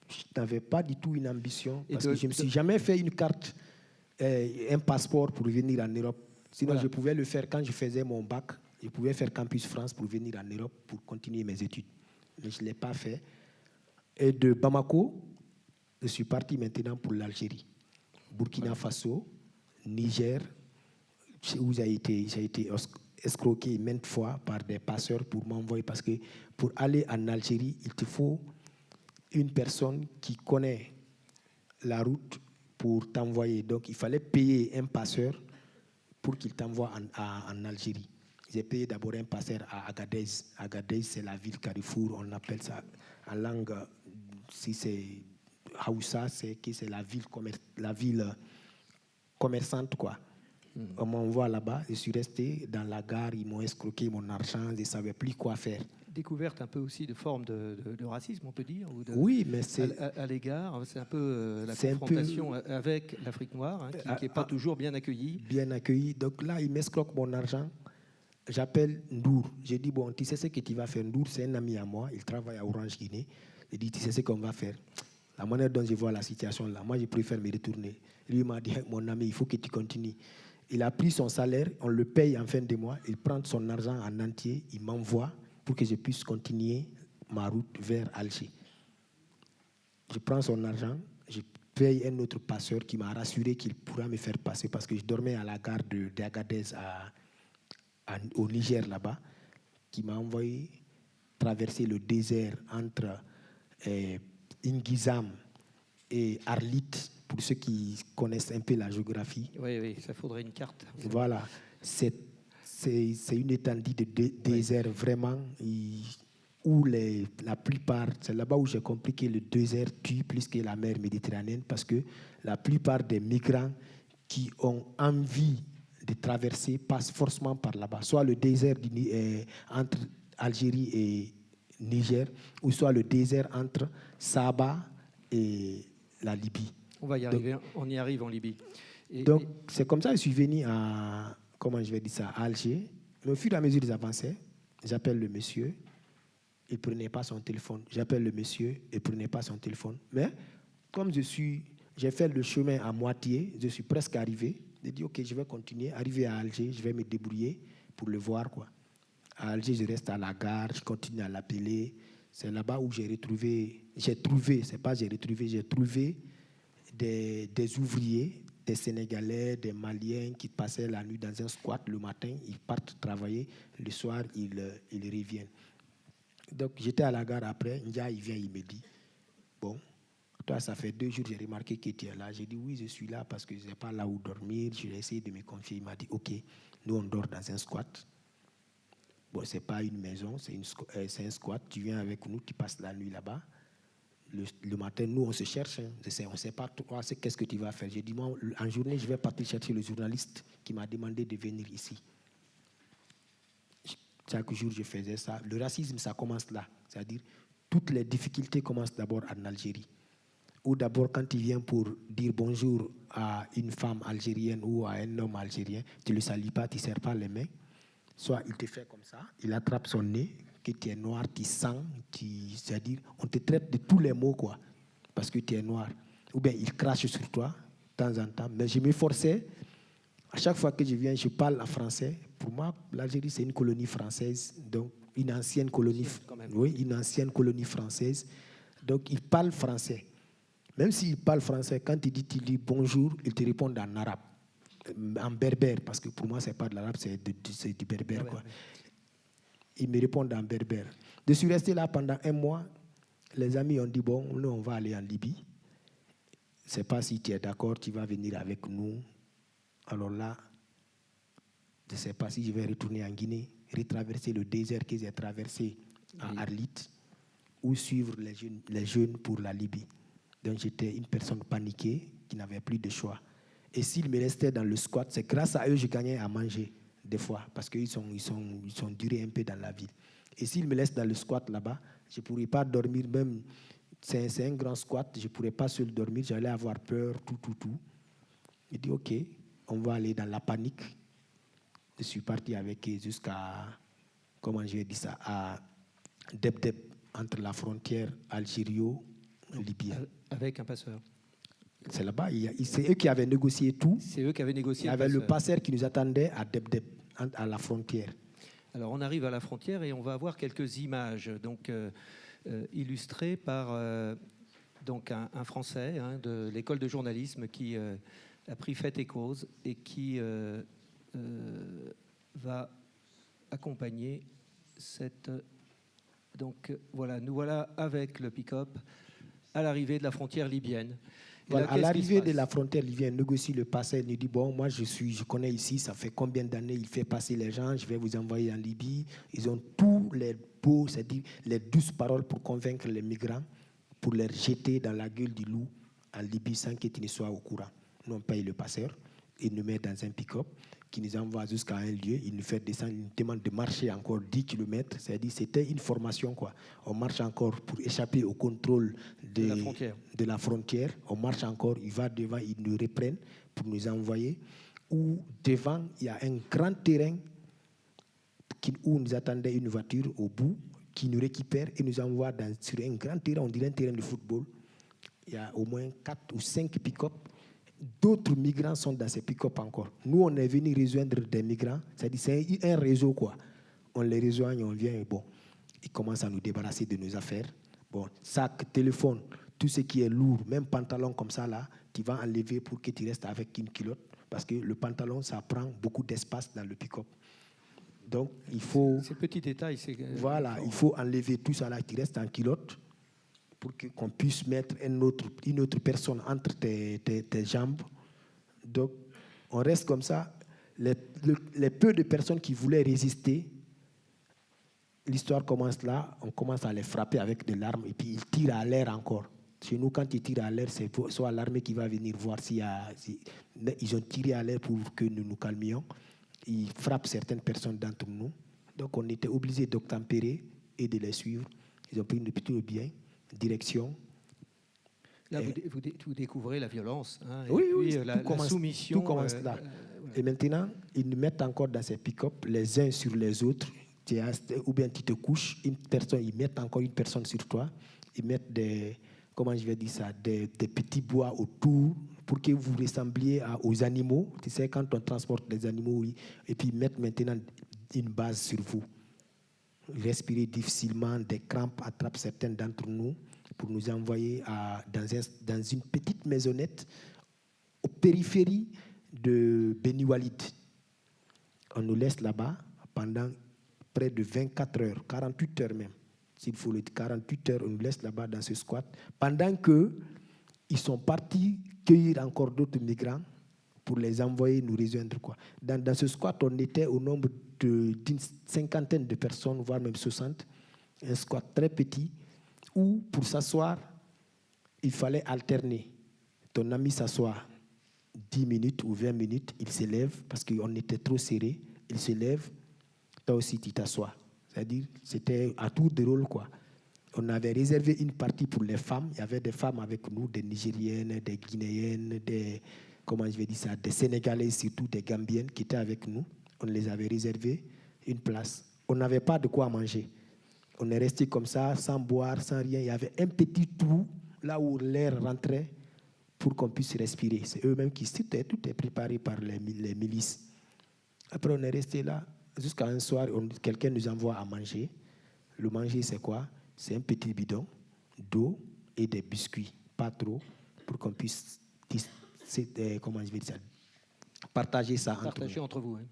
Speaker 3: je n'avais pas du tout une ambition. Parce que je ne me suis jamais fait une carte, un passeport pour venir en Europe. Sinon, je pouvais le faire quand je faisais mon bac. Je pouvais faire Campus France pour venir en Europe pour continuer mes études. Mais je ne l'ai pas fait. Et de Bamako, je suis parti maintenant pour l'Algérie. Burkina Faso, Niger, où j'ai été escroqué maintes fois par des passeurs pour m'envoyer. Parce que pour aller en Algérie, il te faut une personne qui connaît la route pour t'envoyer. Donc, il fallait payer un passeur pour qu'il t'envoie en Algérie. J'ai payé d'abord un passeur à Agadez. Agadez, c'est la ville Carrefour, on appelle ça en langue, si c'est Haoussa, c'est que c'est la ville commerçante, quoi. On m'envoie là-bas, je suis resté dans la gare, ils m'ont escroqué mon argent, je ne savais plus quoi faire.
Speaker 2: Découverte un peu aussi de forme de racisme, on peut dire, ou
Speaker 3: oui, mais c'est
Speaker 2: à l'égard, c'est un peu la confrontation avec l'Afrique noire, qui n'est pas toujours bien accueillie.
Speaker 3: Bien accueillie. Donc là, ils m'escroquent mon argent. J'appelle Ndour. J'ai dit, bon, tu sais ce que tu vas faire. Ndour, c'est un ami à moi, il travaille à Orange Guinée. J'ai dit, tu sais ce qu'on va faire. La manière dont je vois la situation là, moi, je préfère me retourner. Lui m'a dit, mon ami, il faut que tu continues. Il a pris son salaire, on le paye en fin de mois, il prend son argent en entier, il m'envoie pour que je puisse continuer ma route vers Alger. Je prends son argent, je paye un autre passeur qui m'a rassuré qu'il pourra me faire passer parce que je dormais à la gare d'Agadez au Niger là-bas, qui m'a envoyé traverser le désert entre Ingizam et Arlit, pour ceux qui connaissent un peu la géographie.
Speaker 2: Oui, ça faudrait une carte.
Speaker 3: Voilà, c'est une étendue de désert vraiment, où la plupart, c'est là-bas où j'ai compris que le désert tue plus que la mer Méditerranée, parce que la plupart des migrants qui ont envie de traverser passent forcément par là-bas, soit le désert entre Algérie et Niger, ou soit le désert entre Saba et la Libye.
Speaker 2: On va y arriver, on y arrive en Libye.
Speaker 3: C'est comme ça que je suis venu à Alger. Mais au fur et à mesure des avancées, J'appelle le monsieur, il ne prenait pas son téléphone. J'appelle le monsieur, il ne prenait pas son téléphone. Mais comme j'ai fait le chemin à moitié, je suis presque arrivé. J'ai dit, OK, je vais continuer. Arrivé à Alger, je vais me débrouiller pour le voir, quoi. À Alger, je reste à la gare, je continue à l'appeler. C'est là-bas où j'ai trouvé des ouvriers, des Sénégalais, des Maliens qui passaient la nuit dans un squat. Le matin, ils partent travailler. Le soir, ils reviennent. Donc, j'étais à la gare après. Ndia, il vient, il me dit, bon, toi, ça fait 2 jours, j'ai remarqué que tu es là. J'ai dit, oui, je suis là parce que je n'ai pas là où dormir. J'ai essayé de me confier. Il m'a dit, OK, nous, on dort dans un squat. Bon, ce n'est pas une maison, c'est un squat. Tu viens avec nous, tu passes la nuit là-bas. Le matin, nous, on se cherche. Hein. On ne sait pas toi, qu'est-ce que tu vas faire. J'ai dit, moi, en journée, je vais partir chercher le journaliste qui m'a demandé de venir ici. Chaque jour, je faisais ça. Le racisme, ça commence là. C'est-à-dire, toutes les difficultés commencent d'abord en Algérie. Ou d'abord, quand tu viens pour dire bonjour à une femme algérienne ou à un homme algérien, tu ne le salues pas, tu ne serres pas les mains. Soit il te fait comme ça, il attrape son nez, que tu es noir, tu sens, c'est-à-dire, on te traite de tous les mots, quoi, parce que tu es noir. Ou bien il crache sur toi, de temps en temps. Mais je m'efforçais. À chaque fois que je viens, je parle en français. Pour moi, l'Algérie, c'est une colonie française, donc une ancienne colonie, une ancienne colonie française. Donc, ils parlent français. Même s'ils parlent français, quand tu dis bonjour, ils te répondent en arabe, en berbère, parce que pour moi, ce n'est pas de l'arabe, c'est du berbère. Ouais, quoi. Ouais. Ils me répondent en berbère. Je suis resté là pendant 1 mois. Les amis ont dit, bon, nous, on va aller en Libye. Je ne sais pas si tu es d'accord, tu vas venir avec nous. Alors là, je ne sais pas si je vais retourner en Guinée, retraverser le désert que j'ai traversé à Arlit, ou suivre les jeunes pour la Libye. Donc j'étais une personne paniquée qui n'avait plus de choix. Et s'ils me restaient dans le squat, c'est grâce à eux que je gagnais à manger, des fois, parce qu'ils sont durés un peu dans la ville. Et s'ils me laissent dans le squat là-bas, je ne pourrais pas dormir, même, c'est un grand squat, je ne pourrais pas seul dormir, j'allais avoir peur, tout. Je dis, OK, on va aller dans la panique. Je suis parti avec eux jusqu'à, comment je vais dire ça, à Deb, entre la frontière algério-libyenne.
Speaker 2: Avec un passeur.
Speaker 3: C'est là-bas, c'est eux qui avaient négocié tout.
Speaker 2: C'est eux qui avaient négocié.
Speaker 3: Il y avait le passeur qui nous attendait à Deb, à la frontière.
Speaker 2: Alors on arrive à la frontière et on va avoir quelques images donc, illustrées par donc un Français de l'école de journalisme qui a pris fait et cause et qui va accompagner cette... Donc voilà, nous voilà avec le pick-up à l'arrivée de la frontière libyenne.
Speaker 3: Voilà, à l'arrivée de la frontière libyenne, négocie le passeur, il dit, bon, moi je connais ici, ça fait combien d'années il fait passer les gens, je vais vous envoyer en Libye. Ils ont tous les beaux, c'est-à-dire les douces paroles pour convaincre les migrants, pour les jeter dans la gueule du loup en Libye sans qu'ils ne soient au courant. Nous, on paye le passeur, il nous met dans un pick-up qui nous envoie jusqu'à un lieu, il nous fait descendre, il nous demande de marcher encore 10 km, c'est-à-dire c'était une formation, quoi. On marche encore pour échapper au contrôle de la frontière, on marche encore, il va devant, il nous reprenne pour nous envoyer, où devant, il y a un grand terrain où nous attendait une voiture au bout, qui nous récupère et nous envoie sur un grand terrain, on dirait un terrain de football. Il y a au moins 4 ou 5 pick-up. D'autres migrants sont dans ces pick-up encore. Nous, on est venu rejoindre des migrants. C'est-à-dire c'est un réseau, quoi. On les rejoint, on vient et bon, ils commencent à nous débarrasser de nos affaires. Bon, sac, téléphone, tout ce qui est lourd, même pantalon comme ça, là, tu vas enlever pour que tu restes avec une culotte. Parce que le pantalon, ça prend beaucoup d'espace dans le pick-up. Donc, il faut...
Speaker 2: Ces petits détails, c'est...
Speaker 3: Voilà, il faut enlever tout ça là, tu restes en culotte, pour qu'on puisse mettre une autre personne entre tes jambes. Donc, on reste comme ça. Les peu de personnes qui voulaient résister, l'histoire commence là, on commence à les frapper avec de l'arme et puis ils tirent à l'air encore. Chez nous, quand ils tirent à l'air, c'est soit l'armée qui va venir voir ils ont tiré à l'air pour que nous nous calmions. Ils frappent certaines personnes d'entre nous. Donc, on était obligés d'obtempérer et de les suivre. Ils ont pris plutôt bien. Direction.
Speaker 2: Là, vous découvrez la violence. Hein,
Speaker 3: oui,
Speaker 2: et
Speaker 3: oui,
Speaker 2: puis, la soumission.
Speaker 3: Tout commence là. Et maintenant, ils nous mettent encore dans ces pick-up, les uns sur les autres. ou bien tu te couches, une personne, ils mettent encore une personne sur toi, ils mettent des petits bois autour pour que vous ressembliez aux animaux. Tu sais, quand on transporte des animaux, oui, et puis ils mettent maintenant une base sur vous. Respirez difficilement, des crampes attrapent certains d'entre nous pour nous envoyer dans une petite maisonnette aux périphéries de Beni Walid. On nous laisse là-bas pendant près de 24 heures, 48 heures même. S'il faut le dire, 48 heures, on nous laisse là-bas dans ce squat. Pendant qu'ils sont partis cueillir encore d'autres migrants pour les envoyer nous rejoindre. Dans ce squat, on était au nombre d'une cinquantaine de personnes, voire même 60. Un squat très petit où, pour s'asseoir, il fallait alterner. Ton ami s'assoit 10 minutes ou 20 minutes, il se lève parce qu'on était trop serré. Il se lève, toi aussi tu t'assois. C'est-à-dire, c'était à tour de rôle, quoi. On avait réservé une partie pour les femmes. Il y avait des femmes avec nous, des Nigériennes, des Guinéennes, des Sénégalaises, surtout des Gambiennes qui étaient avec nous. On les avait réservé une place. On n'avait pas de quoi manger. On est resté comme ça, sans boire, sans rien. Il y avait un petit trou là où l'air rentrait pour qu'on puisse respirer. C'est eux-mêmes qui... Tout est préparé par les milices. Après, on est resté là jusqu'à un soir. Quelqu'un nous envoie à manger. Le manger, c'est quoi? C'est un petit bidon d'eau et des biscuits. Pas trop, pour qu'on puisse partager ça
Speaker 2: entre vous. Hein.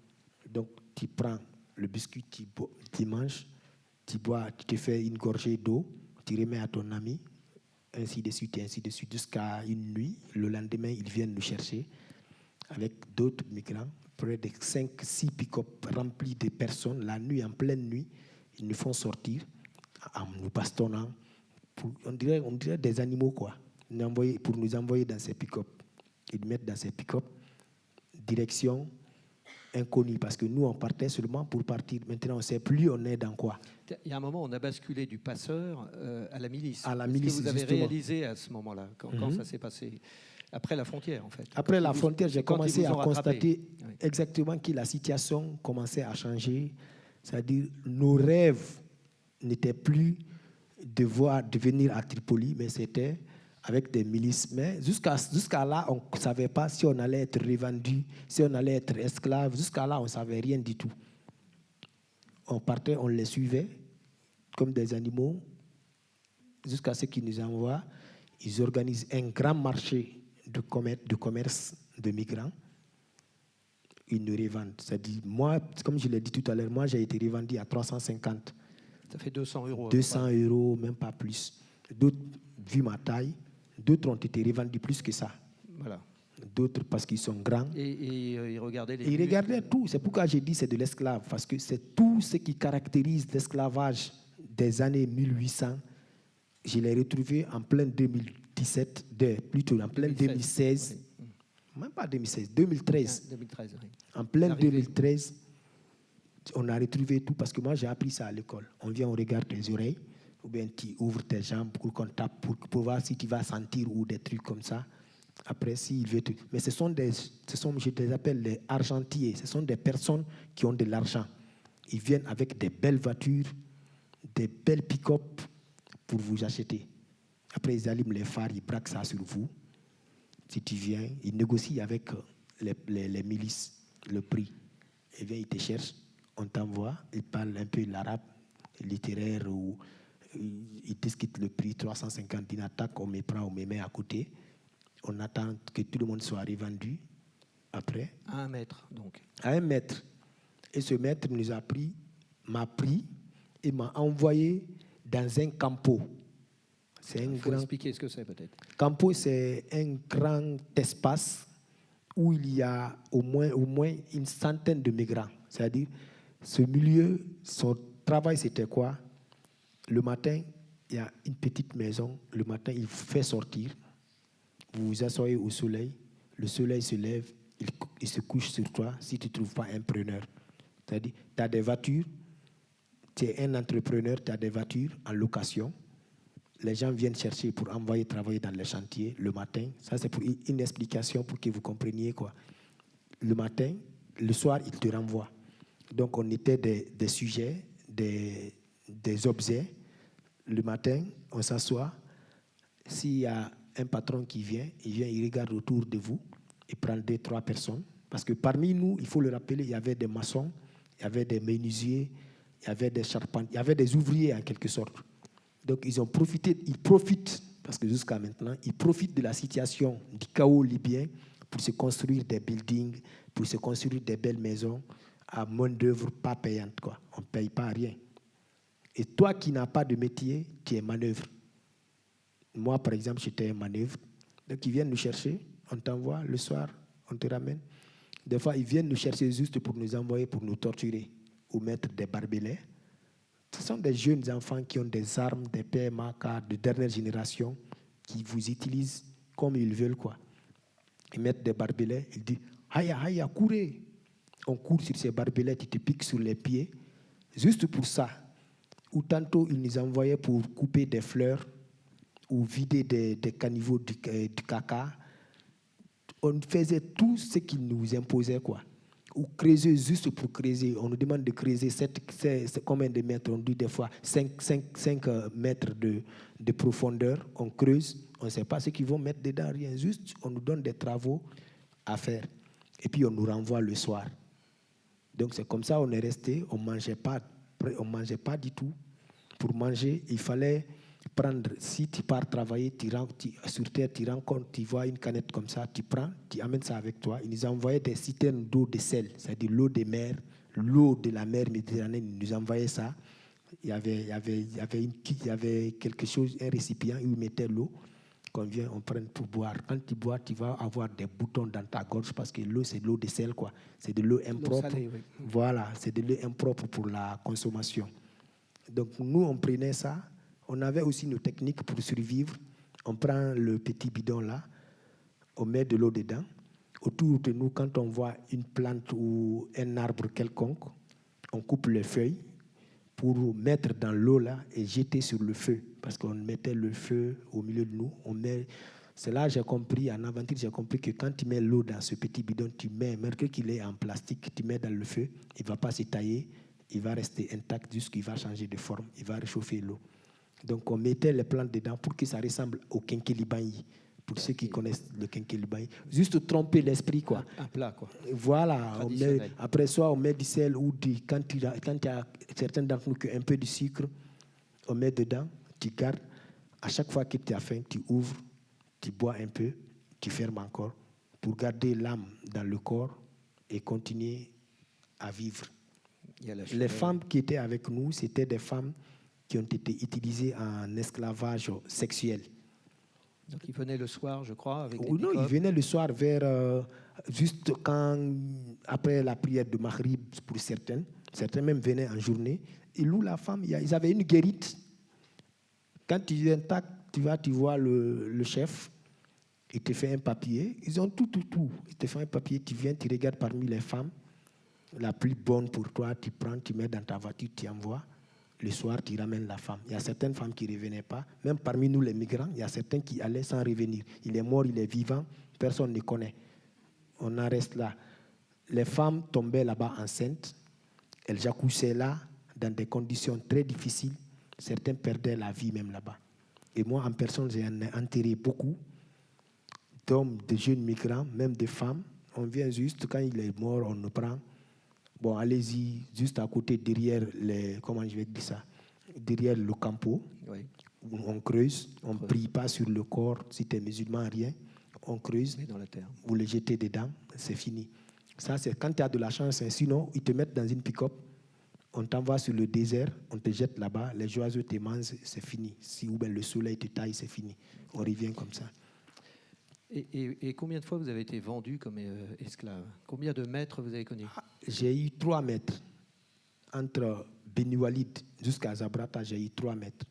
Speaker 3: Donc, tu prends le biscuit, tu manges, tu bois, tu te fais une gorgée d'eau, tu remets à ton ami, ainsi de suite, jusqu'à une nuit. Le lendemain, ils viennent nous chercher avec d'autres migrants, près de 5-6 pick-up remplis de personnes. La nuit, en pleine nuit, ils nous font sortir en nous bastonnant. On dirait des animaux, quoi. Pour nous envoyer dans ces pick-up. Ils mettent dans ces pick-up direction inconnue, parce que nous, on partait seulement pour partir. Maintenant, on ne sait plus on est dans quoi.
Speaker 2: Il y a un moment, on a basculé du passeur à la milice.
Speaker 3: À la milice,
Speaker 2: ce que vous avez
Speaker 3: justement
Speaker 2: réalisé à ce moment-là, quand ça s'est passé? Après la frontière, en fait.
Speaker 3: Après la frontière, j'ai commencé à constater exactement que la situation commençait à changer. C'est-à-dire, nos rêves n'étaient plus de venir à Tripoli, mais c'était avec des milices. Mais jusqu'à là, on ne savait pas si on allait être revendu, si on allait être esclave. Jusqu'à là, on ne savait rien du tout. On partait, on les suivait comme des animaux, jusqu'à ce qu'ils nous envoient. Ils organisent un grand marché de commerce de migrants. Ils nous revendent. C'est-à-dire, moi, comme je l'ai dit tout à l'heure, moi, j'ai été revendu à 350.
Speaker 2: Ça fait 200 €.
Speaker 3: 200 €, même pas plus. D'autres, vu ma taille, d'autres ont été revendus plus que ça.
Speaker 2: Voilà.
Speaker 3: D'autres parce qu'ils sont grands.
Speaker 2: Et ils regardaient les...
Speaker 3: Ils regardaient tout. C'est pourquoi j'ai dit c'est de l'esclave. Parce que c'est tout ce qui caractérise l'esclavage des années 1800. Je l'ai retrouvé en plein 2017, plutôt en plein 2016. Oui. Même pas 2016, 2013.
Speaker 2: 2013, oui.
Speaker 3: En plein 2013, on a retrouvé tout parce que moi, j'ai appris ça à l'école. On vient, on regarde tes oreilles, ou bien tu ouvres tes jambes pour qu'on tape, pour voir si tu vas sentir ou des trucs comme ça. Après, s'il veut te... Mais je les appelle les argentiers. Ce sont des personnes qui ont de l'argent. Ils viennent avec des belles voitures, des belles pick-up pour vous acheter. Après, ils allument les phares, ils braquent ça sur vous. Si tu viens, ils négocient avec les milices le prix. Ils viennent, ils te cherchent, on t'envoie, ils parlent un peu l'arabe littéraire ou ils discutent le prix, 350 dinars, tac, on me prend, on me met à côté. On attend que tout le monde soit revendu. Après.
Speaker 2: À 1 mètre, donc.
Speaker 3: À 1 mètre. Et ce maître m'a pris et m'a envoyé dans un campo.
Speaker 2: Il faut expliquer ce que c'est peut-être.
Speaker 3: Campo, c'est un grand espace où il y a au moins une centaine de migrants. C'est-à-dire, ce milieu, son travail, c'était quoi? Le matin, il y a une petite maison. Le matin, il vous fait sortir. Vous vous asseyez au soleil. Le soleil se lève. Il se couche sur toi si tu ne trouves pas un preneur. C'est-à-dire, tu as des voitures. Tu es un entrepreneur, tu as des voitures en location. Les gens viennent chercher pour envoyer travailler dans les chantiers le matin. Ça, c'est pour une explication pour que vous compreniez quoi. Le matin, le soir, ils te renvoient. Donc, on était des sujets des objets. Le matin, on s'assoit. S'il y a un patron qui vient, il regarde autour de vous, il prend 2, 3 personnes. Parce que parmi nous, il faut le rappeler, il y avait des maçons, il y avait des menuisiers, il y avait des charpentiers, il y avait des ouvriers en quelque sorte. Donc ils profitent, parce que jusqu'à maintenant, ils profitent de la situation du chaos libyen pour se construire des buildings, pour se construire des belles maisons à main d'œuvre pas payante, quoi. On ne paye pas rien. Et toi qui n'as pas de métier, tu es manœuvre. Moi, par exemple, j'étais manœuvre. Donc ils viennent nous chercher, on t'envoie le soir, on te ramène. Des fois, ils viennent nous chercher juste pour nous envoyer, pour nous torturer ou mettre des barbelés. Ce sont des jeunes enfants qui ont des armes, des PMA de dernière génération, qui vous utilisent comme ils veulent, quoi. Ils mettent des barbelés, ils disent « Haya, haya, courez !» On court sur ces barbelés, tu te piques sur les pieds, juste pour ça. Ou tantôt, ils nous envoyaient pour couper des fleurs ou vider des caniveaux du caca. On faisait tout ce qu'ils nous imposaient, quoi. Ou creuser juste pour creuser. On nous demande de creuser c'est combien de mètres? On dit des fois 5 mètres de profondeur. On creuse. On ne sait pas ce qu'ils vont mettre dedans, rien. Juste, on nous donne des travaux à faire. Et puis, on nous renvoie le soir. Donc, c'est comme ça on est resté. On ne mangeait pas du tout. Pour manger, il fallait prendre, si tu pars travailler, sur terre, tu rencontres, tu vois une canette comme ça, tu prends, tu amènes ça avec toi. Ils nous envoyaient des citernes d'eau de sel, c'est-à-dire l'eau des mers, l'eau de la mer Méditerranée, ils nous envoyaient ça. Il y avait quelque chose, un récipient où ils mettaient l'eau, qu'on vient, on prend pour boire. Quand tu bois, tu vas avoir des boutons dans ta gorge parce que l'eau, c'est de l'eau de sel, quoi. C'est de l'eau impropre. Salée, oui. Voilà, c'est de l'eau impropre pour la consommation. Donc, nous, on prenait ça. On avait aussi nos techniques pour survivre. On prend le petit bidon là, on met de l'eau dedans. Autour de nous, quand on voit une plante ou un arbre quelconque, on coupe les feuilles pour mettre dans l'eau là et jeter sur le feu. Parce qu'on mettait le feu au milieu de nous. C'est là que j'ai compris, en aventure, j'ai compris que quand tu mets l'eau dans ce petit bidon, tu mets, malgré qu'il est en plastique, tu mets dans le feu, il ne va pas se tailler, il va rester intact jusqu'il va changer de forme, il va réchauffer l'eau. Donc, on mettait les plantes dedans pour que ça ressemble au kenkelibayi. Pour ceux qui connaissent le kenkelibayi. Juste tromper l'esprit, quoi.
Speaker 2: Un plat, quoi.
Speaker 3: Voilà. Après, soit on met du sel ou quand il y a certains d'entre nous qui ont un peu de sucre, on met dedans, tu gardes. À chaque fois que tu as faim, tu ouvres, tu bois un peu, tu fermes encore pour garder l'âme dans le corps et continuer à vivre. Les femmes qui étaient avec nous, c'était des femmes qui ont été utilisés en esclavage sexuel.
Speaker 2: Donc ils venaient le soir, je crois, avec des
Speaker 3: Non, ils venaient le soir vers juste après la prière de Maghrib pour certains. Certains même venaient en journée. Et nous, la femme, ils avaient une guérite. Quand tu viens, tu vois le chef, il te fait un papier. Ils ont tout. Il te fait un papier, tu viens, tu regardes parmi les femmes. La plus bonne pour toi, tu prends, tu mets dans ta voiture, tu envoies. Le soir, tu ramènes la femme. Il y a certaines femmes qui ne revenaient pas. Même parmi nous, les migrants, il y a certains qui allaient sans revenir. Il est mort, il est vivant, personne ne connaît. On en reste là. Les femmes tombaient là-bas enceintes. Elles accouchaient là, dans des conditions très difficiles. Certains perdaient la vie même là-bas. Et moi, en personne, j'ai enterré beaucoup d'hommes, de jeunes migrants, même des femmes. On vient juste, quand il est mort, on nous prend. Bon, allez-y, juste à côté, derrière derrière le campo, oui. On creuse, on ne prie pas sur le corps, si tu es musulman, rien. On creuse,
Speaker 2: dans la terre.
Speaker 3: Vous le jetez dedans, c'est fini. Ça, c'est quand tu as de la chance. Sinon, ils te mettent dans une pick-up, on t'envoie sur le désert, on te jette là-bas, les oiseaux te mangent, c'est fini. Si ou bien le soleil te taille, c'est fini. On revient comme ça.
Speaker 2: Et combien de fois vous avez été vendu comme esclave? Combien de maîtres vous avez connus?
Speaker 3: J'ai eu 3 maîtres. Entre Beni Walid jusqu'à Zabrata, j'ai eu 3 maîtres.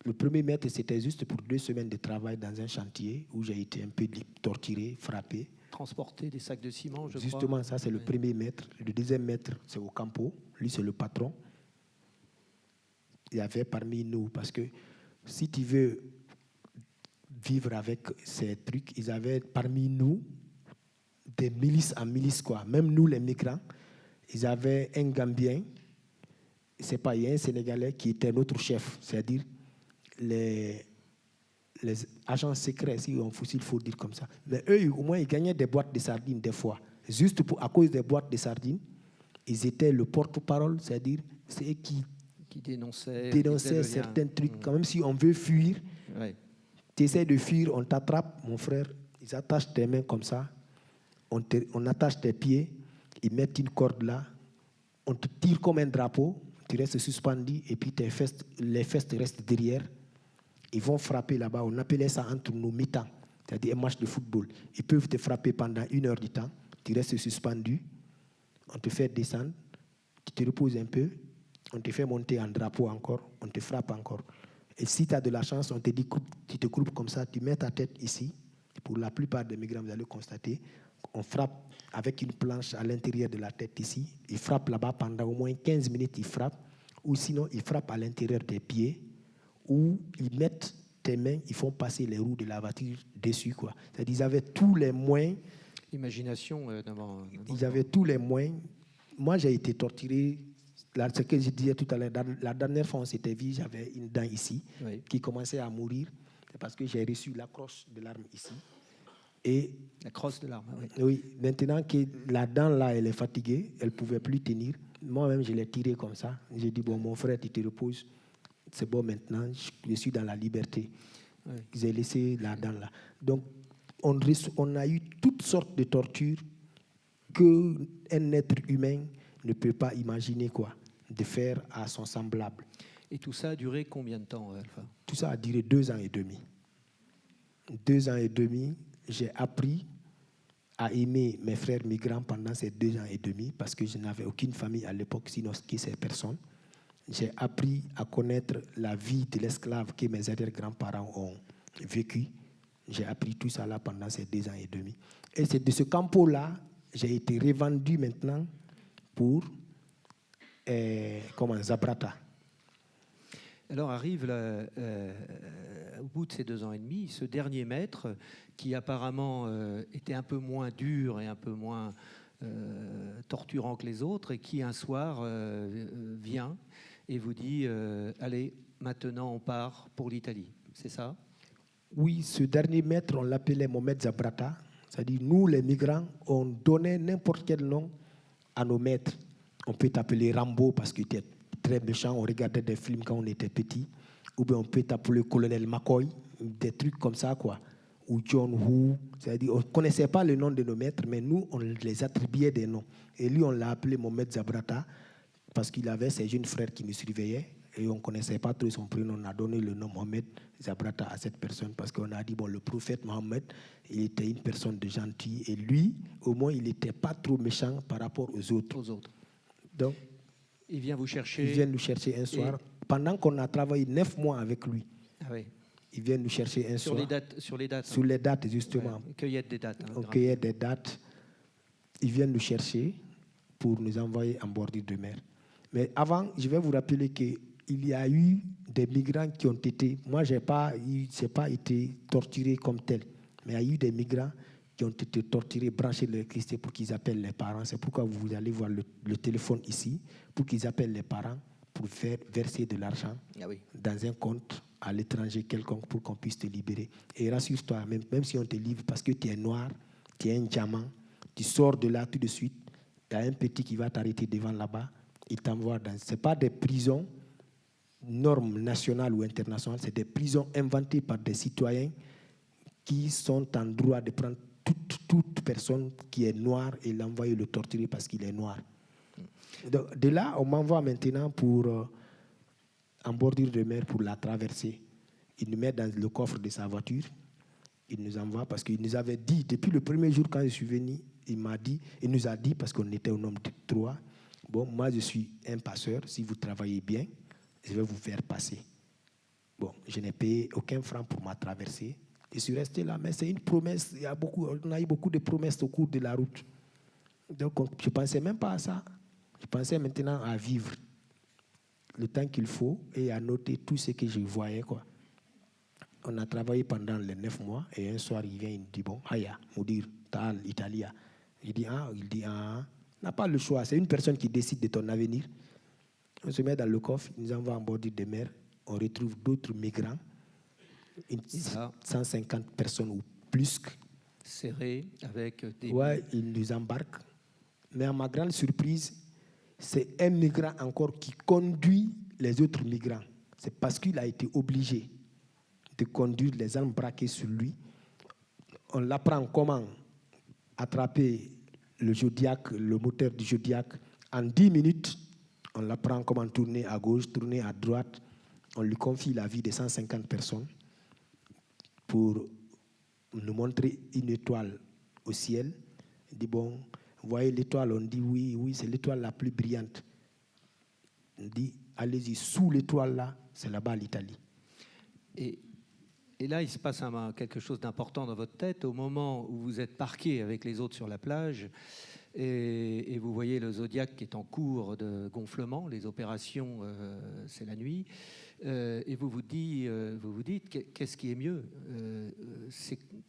Speaker 3: Le premier maître, c'était juste pour 2 semaines de travail dans un chantier où j'ai été un peu torturé, frappé.
Speaker 2: Transporter des sacs de ciment, je crois.
Speaker 3: Justement, ça, c'est le premier maître. Le deuxième maître, c'est au campo. Lui, c'est le patron. Il y avait parmi nous, parce que si tu veux vivre avec ces trucs, ils avaient parmi nous des milices en milices, quoi. Même nous, les migrants, ils avaient un Gambien, c'est pas, il y a un Sénégalais qui était notre chef, c'est-à-dire les agents secrets, s'il faut dire comme ça. Mais eux, au moins, ils gagnaient des boîtes de sardines des fois. Juste à cause des boîtes de sardines, ils étaient le porte-parole, c'est-à-dire c'est eux qui dénonçaient certains trucs. Quand même, si on veut fuir, tu essaies de fuir, on t'attrape, mon frère, ils attachent tes mains comme ça, on attache tes pieds, ils mettent une corde là, on te tire comme un drapeau, tu restes suspendu, et puis les fesses restent derrière. Ils vont frapper là-bas, on appelait ça entre nous mi-temps, c'est-à-dire un match de football. Ils peuvent te frapper pendant 1 heure du temps, tu restes suspendu, on te fait descendre, tu te reposes un peu, on te fait monter en drapeau encore, on te frappe encore. Et si tu as de la chance, on te dit, tu te croupes comme ça, tu mets ta tête ici. Pour la plupart des migrants, vous allez constater, on frappe avec une planche à l'intérieur de la tête ici. Ils frappent là-bas pendant au moins 15 minutes, ils frappent. Ou sinon, ils frappent à l'intérieur des pieds. Ou ils mettent tes mains, ils font passer les roues de la voiture dessus, quoi. C'est-à-dire qu'ils avaient tous les moyens.
Speaker 2: Imagination, d'abord.
Speaker 3: Ils avaient tous les moyens. Moi, j'ai été torturé. Ce que je disais tout à l'heure, la dernière fois on s'était vu, j'avais une dent ici qui commençait à mourir parce que j'ai reçu la crosse de l'arme ici. Et
Speaker 2: la crosse de l'arme, oui.
Speaker 3: Oui, maintenant que la dent là, elle est fatiguée, elle ne pouvait plus tenir. Moi-même, je l'ai tirée comme ça. J'ai dit, bon, mon frère, tu te reposes. C'est bon maintenant, je suis dans la liberté. J'ai laissé la dent là. Donc, on a eu toutes sortes de tortures qu'un être humain ne peut pas imaginer, quoi, de faire à son semblable.
Speaker 2: Et tout ça a duré combien de temps, Alpha?
Speaker 3: Tout ça a duré 2 ans et demi. 2 ans et demi, j'ai appris à aimer mes frères migrants pendant ces 2 ans et demi parce que je n'avais aucune famille à l'époque, sinon que ces personnes. J'ai appris à connaître la vie de l'esclave que mes arrière-grands-parents ont vécu. J'ai appris tout ça là pendant ces 2 ans et demi. Et c'est de ce campo-là, j'ai été revendu maintenant pour Zabrata.
Speaker 2: Alors arrive au bout de ces 2 ans et demi, ce dernier maître qui apparemment était un peu moins dur et un peu moins torturant que les autres et qui un soir vient et vous dit allez, maintenant on part pour l'Italie. C'est ça?
Speaker 3: Oui, ce dernier maître, on l'appelait Mohamed Zabrata. C'est-à-dire, nous, les migrants, on donnait n'importe quel nom à nos maîtres. On peut t'appeler Rambo parce qu'il était très méchant. On regardait des films quand on était petit. Ou bien on peut t'appeler Colonel McCoy. Des trucs comme ça, quoi. Ou John Woo. C'est-à-dire, on ne connaissait pas le nom de nos maîtres, mais nous, on les attribuait des noms. Et lui, on l'a appelé Mohamed Zabrata parce qu'il avait ses jeunes frères qui nous surveillaient. Et on ne connaissait pas trop son prénom. On a donné le nom Mohamed Zabrata à cette personne parce qu'on a dit, bon, le prophète Mohamed, il était une personne de gentil. Et lui, au moins, il n'était pas trop méchant par rapport aux autres. Donc,
Speaker 2: il vient vous chercher.
Speaker 3: Il vient nous chercher un soir. Pendant qu'on a travaillé 9 mois avec lui.
Speaker 2: Ah oui.
Speaker 3: Il vient nous chercher un soir.
Speaker 2: Sur les dates.
Speaker 3: Sur les dates, justement.
Speaker 2: Ouais. Cueillette des dates.
Speaker 3: On cueillait des dates. Il vient nous chercher pour nous envoyer en bordure de mer. Mais avant, je vais vous rappeler qu'il y a eu des migrants qui ont été... Moi, je n'ai pas été torturé comme tel. Mais il y a eu des migrants qui ont été torturés, branchés de l'électricité pour qu'ils appellent les parents. C'est pourquoi vous allez voir le téléphone ici, pour qu'ils appellent les parents pour faire verser de l'argent dans un compte à l'étranger quelconque pour qu'on puisse te libérer. Et rassure-toi, même si on te livre parce que tu es noir, tu es un diamant, tu sors de là tout de suite, il y a un petit qui va t'arrêter devant là-bas, il t'envoie dans... Ce n'est pas des prisons normes nationales ou internationales, c'est des prisons inventées par des citoyens qui sont en droit de prendre toute personne qui est noire et l'envoyer le torturer parce qu'il est noir. De là, on m'envoie maintenant en bordure de mer pour la traverser. Il nous met dans le coffre de sa voiture. Il nous envoie parce qu'il nous avait dit, depuis le premier jour quand je suis venu, il nous a dit, parce qu'on était au nombre de 3, bon, moi je suis un passeur, si vous travaillez bien, je vais vous faire passer. Bon, je n'ai payé aucun franc pour ma traversée. Je suis resté là, mais c'est une promesse. On a eu beaucoup de promesses au cours de la route. Donc, je ne pensais même pas à ça. Je pensais maintenant à vivre le temps qu'il faut et à noter tout ce que je voyais, quoi. On a travaillé pendant les 9 mois et un soir, il vient, il dit, bon, Haya, Moudir, Tal, Italia. Il dit, n'a pas le choix. C'est une personne qui décide de ton avenir. On se met dans le coffre, ils nous envoient en bordure de mer, on retrouve d'autres migrants, 150 personnes ou plus.
Speaker 2: Serrés avec des...
Speaker 3: Ouais, ils nous embarquent. Mais à ma grande surprise, c'est un migrant encore qui conduit les autres migrants. C'est parce qu'il a été obligé de conduire les armes braquées sur lui. On l'apprend comment attraper le Zodiac, le moteur du Zodiac, en 10 minutes. On l'apprend comment tourner à gauche, tourner à droite. On lui confie la vie de 150 personnes pour nous montrer une étoile au ciel. Il dit, bon, vous voyez l'étoile? On dit, oui, c'est l'étoile la plus brillante. On dit, allez-y, sous l'étoile là, c'est là-bas l'Italie.
Speaker 2: Et là, il se passe quelque chose d'important dans votre tête au moment où vous êtes parqué avec les autres sur la plage et vous voyez le Zodiac qui est en cours de gonflement, les opérations, c'est la nuit, et vous vous dites qu'est-ce qui est mieux,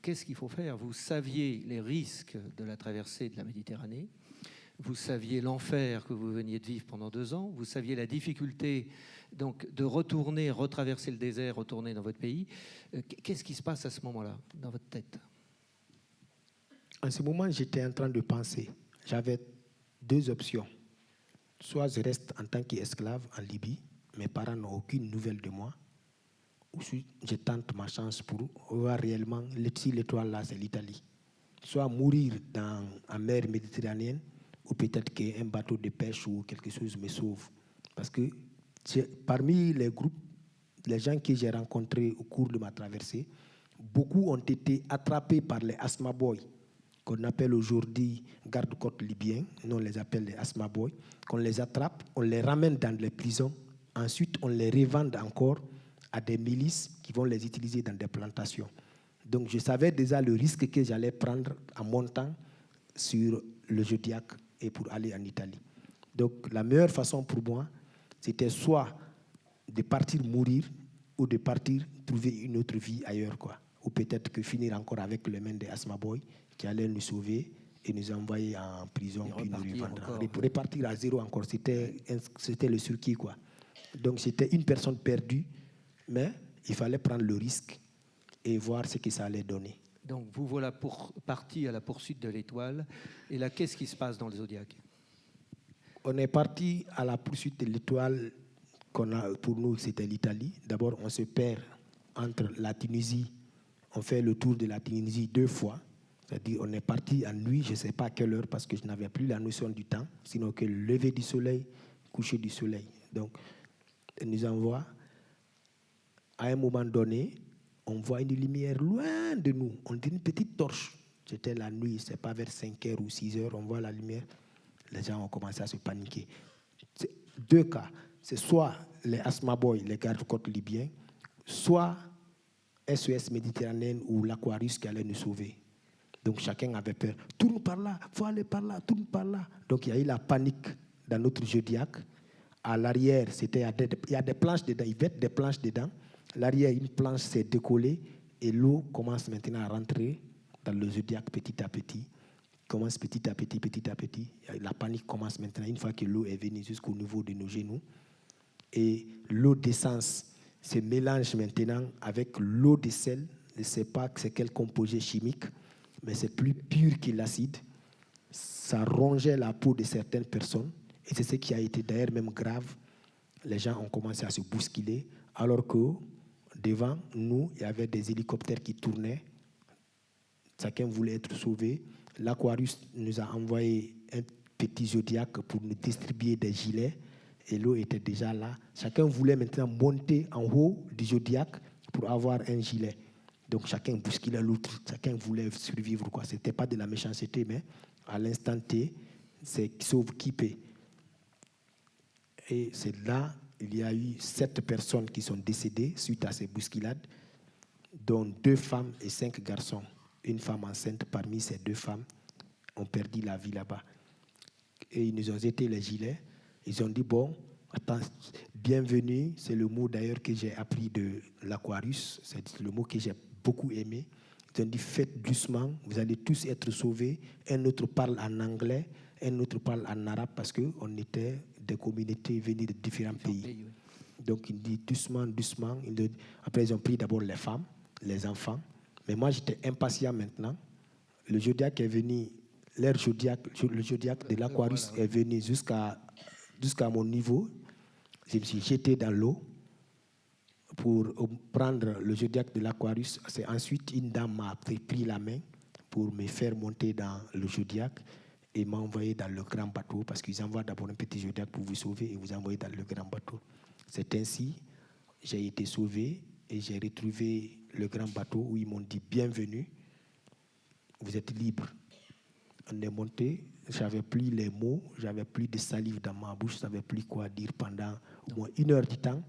Speaker 2: qu'est-ce qu'il faut faire? Vous saviez les risques de la traversée de la Méditerranée, vous saviez l'enfer que vous veniez de vivre pendant 2 ans, vous saviez la difficulté donc de retourner, retraverser le désert, retourner dans votre pays. Qu'est-ce qui se passe à ce moment-là, dans votre tête?
Speaker 3: En ce moment, j'étais en train de penser. J'avais 2 options. Soit je reste en tant qu'esclave en Libye, mes parents n'ont aucune nouvelle de moi, ou je tente ma chance pour voir réellement si l'étoile là, c'est l'Italie. Soit mourir en mer Méditerranéenne, ou peut-être qu'un bateau de pêche ou quelque chose me sauve. Parce que parmi les groupes, les gens que j'ai rencontrés au cours de ma traversée, beaucoup ont été attrapés par les Asma Boys, qu'on appelle aujourd'hui garde-côtes libyens. Nous, on les appelle les Asma Boys. Qu'on les attrape, on les ramène dans les prisons. Ensuite, on les revend encore à des milices qui vont les utiliser dans des plantations. Donc, je savais déjà le risque que j'allais prendre en montant sur le Zodiac et pour aller en Italie. Donc, la meilleure façon pour moi, c'était soit de partir mourir ou de partir trouver une autre vie ailleurs, quoi. Ou peut-être que finir encore avec les mains des Asma Boys qui allaient nous sauver et nous envoyer en prison puis nous revendre. Repartir à zéro encore, c'était le circuit, quoi. Donc, c'était une personne perdue, mais il fallait prendre le risque et voir ce que ça allait donner.
Speaker 2: Donc, vous voilà parti à la poursuite de l'étoile. Et là, qu'est-ce qui se passe dans le Zodiac?
Speaker 3: On est parti à la poursuite de l'étoile. Pour nous, c'était l'Italie. D'abord, on se perd entre la Tunisie. On fait le tour de la Tunisie 2 fois. C'est-à-dire, on est parti en nuit, je ne sais pas à quelle heure, parce que je n'avais plus la notion du temps, sinon que le lever du soleil, coucher du soleil. Donc, on nous envoie. À un moment donné, on voit une lumière loin de nous. On dit une petite torche. C'était la nuit, ce n'est pas vers 5h ou 6h, on voit la lumière. Les gens ont commencé à se paniquer. C'est 2 cas. C'est soit les Asma Boys, les gardes-côtes libyens, soit SOS Méditerranéenne ou l'Aquarius qui allait nous sauver. Donc chacun avait peur. Tourne par là, il faut aller par là, tourne par là. Donc il y a eu la panique dans notre Zodiac. À l'arrière, il y a des planches dedans, il y avait des planches dedans. L'arrière, une planche s'est décollée et l'eau commence maintenant à rentrer dans le Zodiac petit à petit. Commence petit à petit, petit à petit. La panique commence maintenant une fois que l'eau est venue jusqu'au niveau de nos genoux. Et l'eau d'essence se mélange maintenant avec l'eau de sel. Je ne sais pas c'est quel composé chimique, mais c'est plus pur que l'acide. Ça rongeait la peau de certaines personnes. Et c'est ce qui a été d'ailleurs même grave. Les gens ont commencé à se bousculer, alors que devant nous, il y avait des hélicoptères qui tournaient. Chacun voulait être sauvé. L'Aquarius nous a envoyé un petit Zodiac pour nous distribuer des gilets. Et l'eau était déjà là. Chacun voulait maintenant monter en haut du Zodiac pour avoir un gilet. Donc chacun bousculait l'autre. Chacun voulait survivre, quoi. Ce n'était pas de la méchanceté, mais à l'instant T, c'est sauve qui paie. Et c'est là, il y a eu 7 personnes qui sont décédées suite à ces bousculades, dont 2 femmes et 5 garçons. Une femme enceinte parmi ces 2 femmes ont perdu la vie là-bas. Et ils nous ont jeté les gilets. Ils ont dit, bon, attends, bienvenue, c'est le mot d'ailleurs que j'ai appris de l'Aquarius, c'est le mot que j'ai beaucoup aimé. Ils ont dit, faites doucement, vous allez tous être sauvés. Un autre parle en anglais, un autre parle en arabe parce qu'on était des communautés venues de différents pays.
Speaker 2: Oui.
Speaker 3: Donc il dit doucement, doucement. Après, ils ont pris d'abord les femmes, les enfants. Mais moi, j'étais impatient maintenant. Le zodiaque est venu, le zodiaque de l'Aquarius
Speaker 2: voilà,
Speaker 3: est venu jusqu'à mon niveau. Je me suis jeté dans l'eau pour prendre le zodiaque de l'Aquarius. C'est ensuite une dame m'a pris la main pour me faire monter dans le zodiaque et m'a envoyé dans le grand bateau parce qu'ils envoient d'abord un petit zodiaque pour vous sauver et vous envoyer dans le grand bateau. C'est ainsi j'ai été sauvé et j'ai retrouvé le grand bateau où ils m'ont dit bienvenue, vous êtes libre. On est monté, j'avais plus les mots, j'avais plus de salive dans ma bouche, je savais plus quoi dire pendant au moins 1 heure du temps.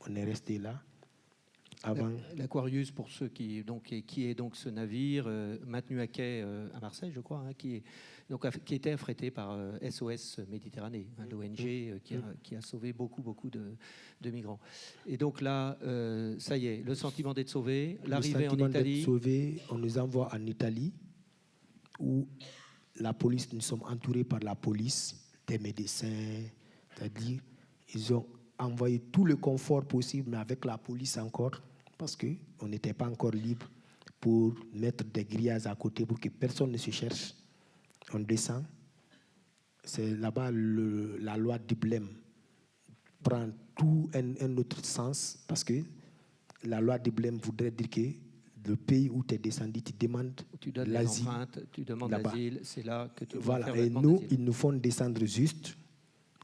Speaker 3: On est resté là.
Speaker 2: L'Aquarius, pour ceux qui est donc ce navire maintenu à quai à Marseille, je crois, hein, qui était affrété par SOS Méditerranée, hein, l'ONG qui a sauvé beaucoup de migrants. Et donc là, ça y est, le sentiment d'être sauvé, l'arrivée en Italie.
Speaker 3: Sauvé, on nous envoie en Italie où la police, nous sommes entourés par la police, des médecins, c'est-à-dire ils ont envoyé tout le confort possible, mais avec la police encore, parce qu'on n'était pas encore libre pour mettre des grillages à côté pour que personne ne se cherche. On descend. C'est là-bas la loi du blême prend tout un autre sens, parce que la loi du blême voudrait dire que le pays où tu es descendu, tu demandes l'asile.
Speaker 2: Tu demandes l'asile, c'est là que tu
Speaker 3: voilà, et nous, ils nous font descendre juste.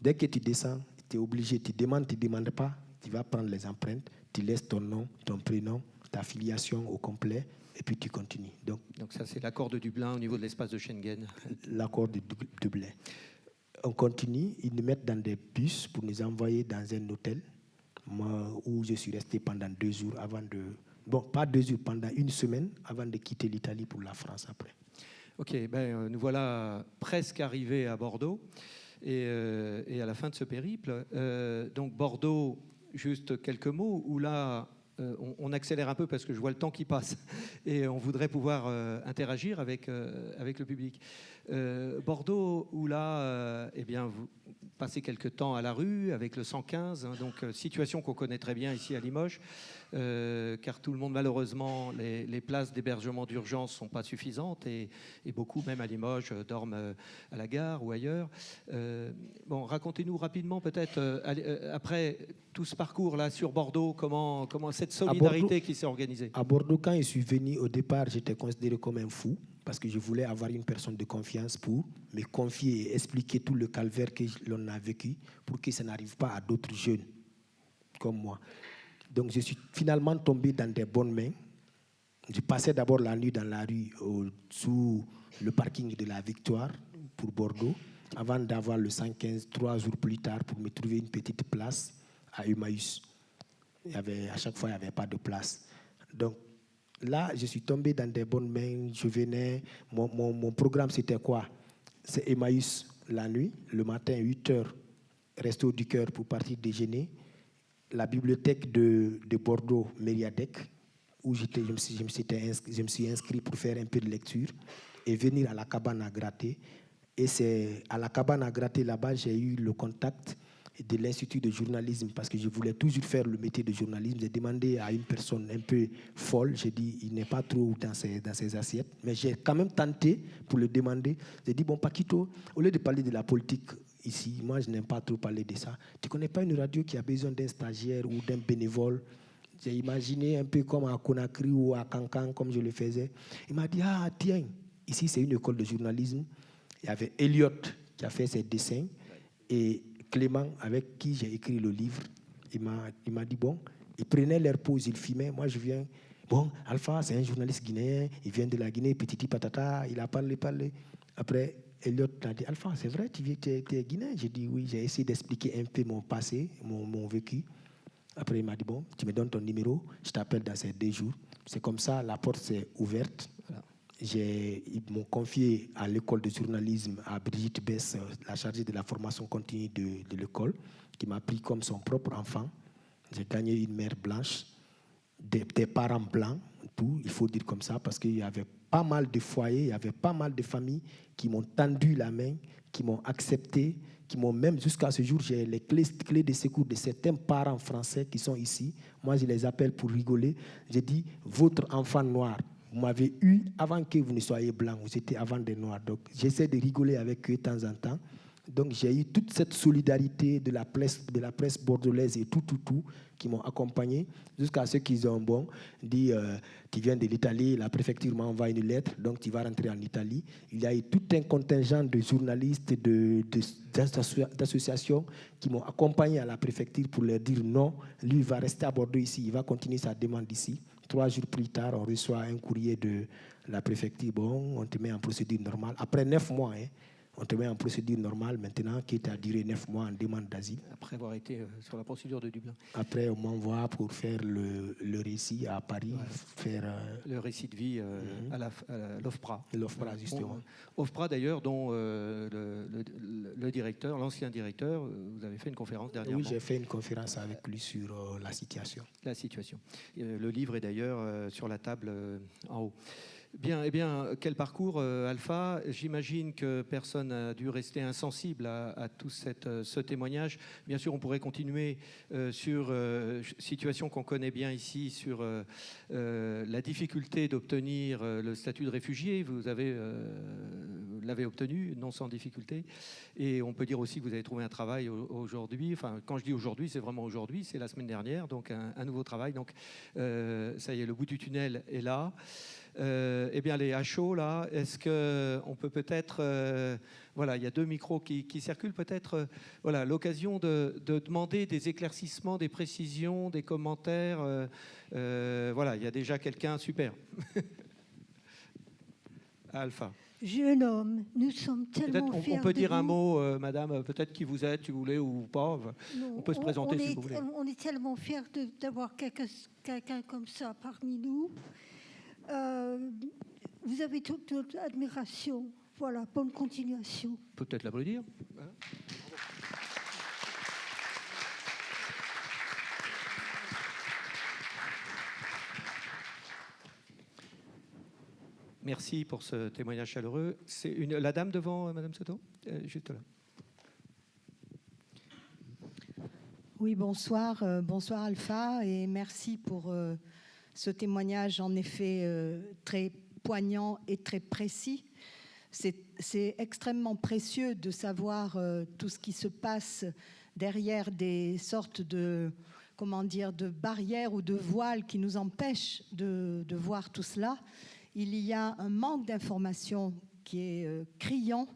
Speaker 3: Dès que tu descends, tu es obligé, tu ne demandes pas, tu vas prendre les empreintes, tu laisses ton nom, ton prénom, ta filiation au complet, et puis tu continues. Donc
Speaker 2: ça, c'est l'accord de Dublin au niveau de l'espace de Schengen.
Speaker 3: L'accord de Dublin. On continue, ils nous mettent dans des bus pour nous envoyer dans un hôtel, où je suis resté pendant 2 jours avant de... Bon, pas 2 jours, pendant 1 semaine avant de quitter l'Italie pour la France après.
Speaker 2: Ok, nous voilà presque arrivés à Bordeaux et à la fin de ce périple. Donc Bordeaux, juste quelques mots, où là, on accélère un peu parce que je vois le temps qui passe et on voudrait pouvoir interagir avec le public. Bordeaux, où là, vous passez quelques temps à la rue avec le 115, hein, donc situation qu'on connaît très bien ici à Limoges, car tout le monde, malheureusement, les places d'hébergement d'urgence ne sont pas suffisantes et beaucoup, même à Limoges, dorment à la gare ou ailleurs. Racontez-nous rapidement, peut-être, après tout ce parcours-là sur Bordeaux, comment cette solidarité qui s'est organisée.
Speaker 3: À Bordeaux, quand je suis venu, au départ, j'étais considéré comme un fou, parce que je voulais avoir une personne de confiance pour me confier et expliquer tout le calvaire que l'on a vécu pour que ça n'arrive pas à d'autres jeunes comme moi. Donc je suis finalement tombé dans des bonnes mains. Je passais d'abord la nuit dans la rue sous le parking de la Victoire pour Bordeaux, avant d'avoir le 115 3 jours plus tard pour me trouver une petite place à Emmaüs. À chaque fois, il n'y avait pas de place. Donc, là, je suis tombé dans des bonnes mains. Je venais. Mon programme, c'était quoi? C'est Emmaüs la nuit. Le matin, 8h, Resto du Cœur pour partir déjeuner. La bibliothèque de Bordeaux, Mériadec, où je me suis inscrit pour faire un peu de lecture et venir à la cabane à gratter. Et c'est à la cabane à gratter, là-bas, j'ai eu le contact de l'Institut de journalisme, parce que je voulais toujours faire le métier de journalisme. J'ai demandé à une personne un peu folle, j'ai dit, il n'est pas trop dans ses assiettes, mais j'ai quand même tenté pour le demander. J'ai dit, bon, Paquito, au lieu de parler de la politique ici, moi je n'aime pas trop parler de ça. Tu ne connais pas une radio qui a besoin d'un stagiaire ou d'un bénévole? J'ai imaginé un peu comme à Conakry ou à Cancan, comme je le faisais. Il m'a dit, ah tiens, ici c'est une école de journalisme. Il y avait Elliot qui a fait ses dessins et Clément, avec qui j'ai écrit le livre. Il m'a dit, bon, ils prenaient leur pause, ils filmaient. Moi, je viens. Bon, Alpha, c'est un journaliste guinéen. Il vient de la Guinée, petiti patata. Il a parlé. Après, Elliot a dit, Alpha, c'est vrai, tu es guinéen? J'ai dit, oui. J'ai essayé d'expliquer un peu mon passé, mon vécu. Après, il m'a dit, bon, tu me donnes ton numéro. Je t'appelle dans ces 2 jours. C'est comme ça, la porte s'est ouverte. Voilà. Ils m'ont confié à l'école de journalisme à Brigitte Bess, la chargée de la formation continue de l'école, qui m'a pris comme son propre enfant. J'ai gagné une mère blanche. des parents blancs, tout, il faut dire comme ça, parce qu'il y avait pas mal de foyers, il y avait pas mal de familles qui m'ont tendu la main, qui m'ont accepté, qui m'ont même, jusqu'à ce jour, j'ai les clés de secours de certains parents français qui sont ici. Moi, je les appelle pour rigoler. J'ai dit, votre enfant noir, vous m'avez eu avant que vous ne soyez blanc, vous étiez avant des noirs. Donc, j'essaie de rigoler avec eux de temps en temps. Donc, j'ai eu toute cette solidarité de la presse bordelaise et tout, qui m'ont accompagné jusqu'à ce qu'ils ont dit tu viens de l'Italie, la préfecture m'a envoyé une lettre, donc tu vas rentrer en Italie. Il y a eu tout un contingent de journalistes, d'associations qui m'ont accompagné à la préfecture pour leur dire non, lui il va rester à Bordeaux ici, il va continuer sa demande ici. 3 jours plus tard, on reçoit un courrier de la préfecture, bon, on te met en procédure normale. Après 9 mois, on te met en procédure normale maintenant, qui a duré 9 mois en demande d'asile.
Speaker 2: Après avoir été sur la procédure de Dublin.
Speaker 3: Après, on m'envoie pour faire le récit à Paris. Faire,
Speaker 2: le récit de vie à l'OFPRA.
Speaker 3: L'OFPRA, justement.
Speaker 2: OFPRA, d'ailleurs, dont le directeur, l'ancien directeur, vous avez fait une conférence dernièrement.
Speaker 3: Oui, j'ai fait une conférence avec lui sur la situation.
Speaker 2: La situation. Le livre est d'ailleurs sur la table en haut. Bien, eh bien, quel parcours, Alpha. J'imagine que personne n'a dû rester insensible à tout ce témoignage. Bien sûr, on pourrait continuer sur situation qu'on connaît bien ici, sur la difficulté d'obtenir le statut de réfugié. Vous l'avez obtenu, non sans difficulté. Et on peut dire aussi que vous avez trouvé un travail aujourd'hui. Enfin, quand je dis aujourd'hui, c'est vraiment aujourd'hui, c'est la semaine dernière, donc un nouveau travail. Donc, ça y est, le bout du tunnel est là. Eh bien, les HO, là, est-ce qu'on peut peut-être... voilà, il y a 2 micros qui circulent, peut-être voilà, l'occasion de demander des éclaircissements, des précisions, des commentaires. Voilà, il y a déjà quelqu'un, super. Alpha.
Speaker 4: Jeune homme, nous sommes tellement fiers.
Speaker 2: On peut dire
Speaker 4: vous.
Speaker 2: un mot, madame, peut-être qui vous êtes, si vous voulez, ou pas.
Speaker 4: Non,
Speaker 2: on peut se présenter si vous voulez.
Speaker 4: On est tellement fiers d'avoir quelqu'un comme ça parmi nous. Vous avez toute notre admiration. Voilà, bonne continuation.
Speaker 2: Peut-être l'applaudir. Merci pour ce témoignage chaleureux. C'est la dame devant, Madame Soto, juste là.
Speaker 5: Oui, bonsoir, bonsoir Alpha, et merci pour ce témoignage en effet très poignant et très précis. C'est extrêmement précieux de savoir tout ce qui se passe derrière des sortes de, comment dire, de barrières ou de voiles qui nous empêchent de voir tout cela. Il y a un manque d'information qui est criant,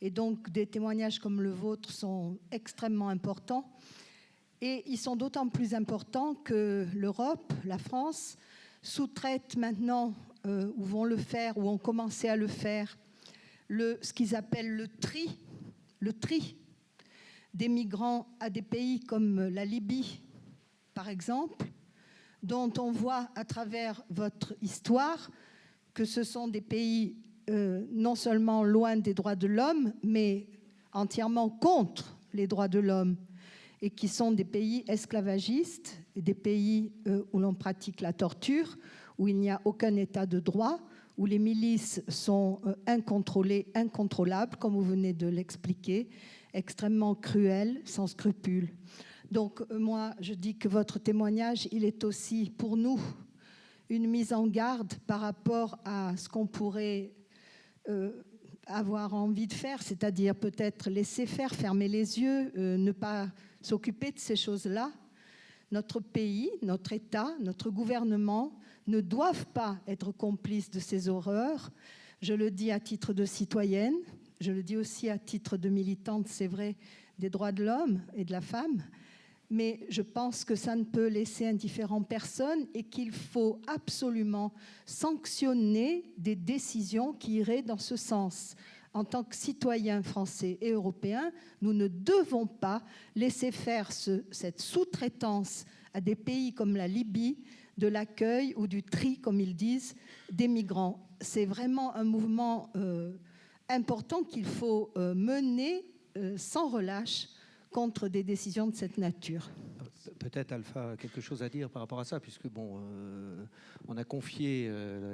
Speaker 5: et donc des témoignages comme le vôtre sont extrêmement importants. Et ils sont d'autant plus importants que l'Europe, la France, sous-traitent maintenant, ou vont le faire, ou ont commencé à le faire, ce qu'ils appellent le tri des migrants à des pays comme la Libye, par exemple, dont on voit à travers votre histoire que ce sont des pays non seulement loin des droits de l'homme, mais entièrement contre les droits de l'homme, et qui sont des pays esclavagistes, et des pays où l'on pratique la torture, où il n'y a aucun état de droit, où les milices sont incontrôlées, incontrôlables, comme vous venez de l'expliquer, extrêmement cruelles, sans scrupules. Donc moi, je dis que votre témoignage, il est aussi pour nous une mise en garde par rapport à ce qu'on pourrait avoir envie de faire, c'est-à-dire peut-être laisser faire, fermer les yeux, ne pas s'occuper de ces choses-là. Notre pays, notre État, notre gouvernement ne doivent pas être complices de ces horreurs. Je le dis à titre de citoyenne, je le dis aussi à titre de militante, c'est vrai, des droits de l'homme et de la femme, mais je pense que ça ne peut laisser indifférent personne et qu'il faut absolument sanctionner des décisions qui iraient dans ce sens. En tant que citoyens français et européens, nous ne devons pas laisser faire cette sous-traitance à des pays comme la Libye de l'accueil ou du tri, comme ils disent, des migrants. C'est vraiment un mouvement important qu'il faut mener sans relâche contre des décisions de cette nature.
Speaker 2: Peut-être Alpha a quelque chose à dire par rapport à ça, puisque bon, on a confié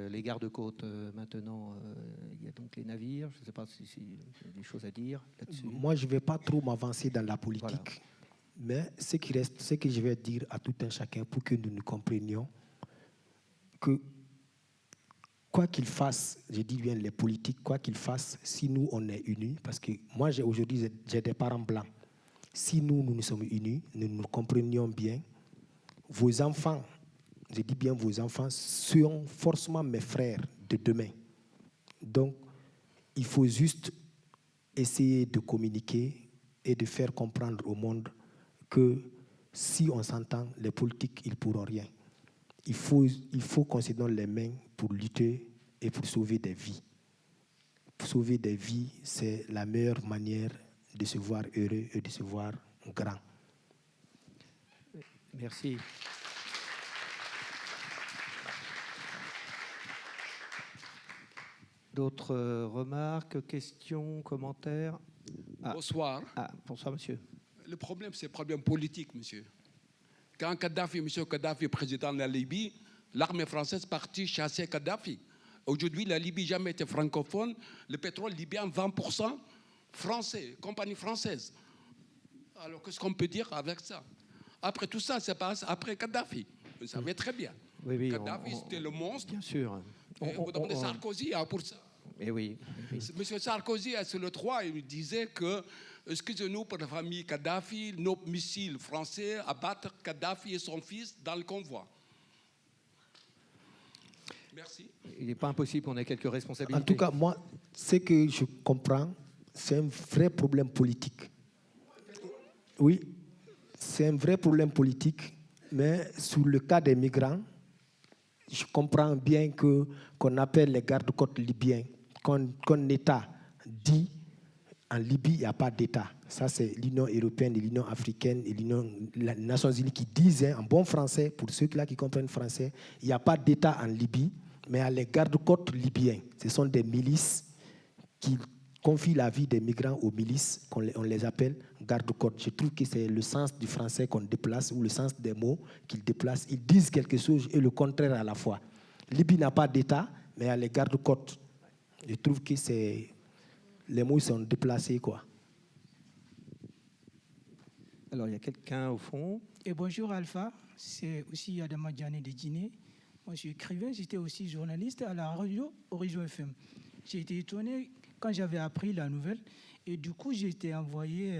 Speaker 2: les gardes-côtes maintenant. Il y a donc les navires. Je ne sais pas si y a des choses à dire là-dessus.
Speaker 3: Moi, je ne vais pas trop m'avancer dans la politique, mais ce qui reste, ce que je vais dire à tout un chacun pour que nous nous comprenions, que quoi qu'ils fassent, je dis bien les politiques, quoi qu'ils fassent, si nous on est unis, parce que moi aujourd'hui j'ai des parents blancs. Si nous sommes unis, nous nous comprenions bien, vos enfants, je dis bien vos enfants, seront forcément mes frères de demain. Donc, il faut juste essayer de communiquer et de faire comprendre au monde que si on s'entend, les politiques, ils ne pourront rien. Il faut qu'on se donne les mains pour lutter et pour sauver des vies. Pour sauver des vies, c'est la meilleure manière de se voir heureux et de se voir grand.
Speaker 2: Merci. D'autres remarques, questions, commentaires?
Speaker 6: Bonsoir.
Speaker 2: Bonsoir, monsieur.
Speaker 6: Le problème, c'est le problème politique, monsieur. Quand monsieur Kadhafi, président de la Libye, l'armée française partit chasser Kadhafi. Aujourd'hui, la Libye n'a jamais été francophone. Le pétrole libyen, 20% français, compagnie française. Alors, qu'est-ce qu'on peut dire avec ça? Après tout ça, ça passe après Kadhafi. Vous savez très bien.
Speaker 2: Oui,
Speaker 6: Kadhafi, c'était le monstre.
Speaker 2: Bien sûr.
Speaker 6: Vous demandez Sarkozy pour ça.
Speaker 2: Eh oui.
Speaker 6: Monsieur Sarkozy, sur le 3, il disait que, excusez-nous pour la famille Kadhafi, nos missiles français abattent Kadhafi et son fils dans le convoi. Merci.
Speaker 2: Il n'est pas impossible qu'on ait quelques responsabilités.
Speaker 3: En tout cas, moi, ce que je comprends, c'est un vrai problème politique. Oui, c'est un vrai problème politique, mais sur le cas des migrants, je comprends bien qu'on appelle les gardes-côtes libyens, qu'un État dit en Libye, il n'y a pas d'État. Ça, c'est l'Union européenne et l'Union africaine et les Nations unies qui disent, en bon français, pour ceux-là qui comprennent français, il n'y a pas d'État en Libye, mais il y a les gardes-côtes libyens. Ce sont des milices qui confient la vie des migrants aux milices, on les appelle gardes-côtes. Je trouve que c'est le sens du français qu'on déplace ou le sens des mots qu'ils déplacent. Ils disent quelque chose et le contraire à la fois. Libye n'a pas d'État, mais il y a les gardes-côtes. Je trouve que les mots sont déplacés, quoi.
Speaker 2: Alors, il y a quelqu'un au fond.
Speaker 7: Et bonjour Alpha, c'est aussi Adama Diané de Guinée. Moi, je suis écrivain, j'étais aussi journaliste à la radio Horizon FM. J'ai été étonné quand j'avais appris la nouvelle et du coup, j'ai été envoyé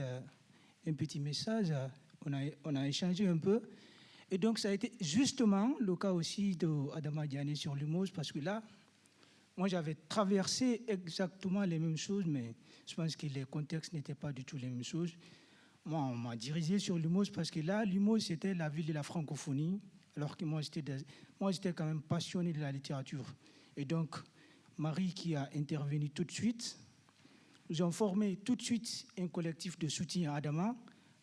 Speaker 7: un petit message. On a échangé un peu. Et donc, ça a été justement le cas aussi d'Adama Diané sur Limoges parce que là, moi, j'avais traversé exactement les mêmes choses, mais je pense que les contextes n'étaient pas du tout les mêmes choses. Moi, on m'a dirigé sur Limoges parce que là, Limoges, c'était la ville de la francophonie, alors que moi, j'étais quand même passionné de la littérature. Et donc, Marie qui a intervenu tout de suite, nous avons formé tout de suite un collectif de soutien à Adama,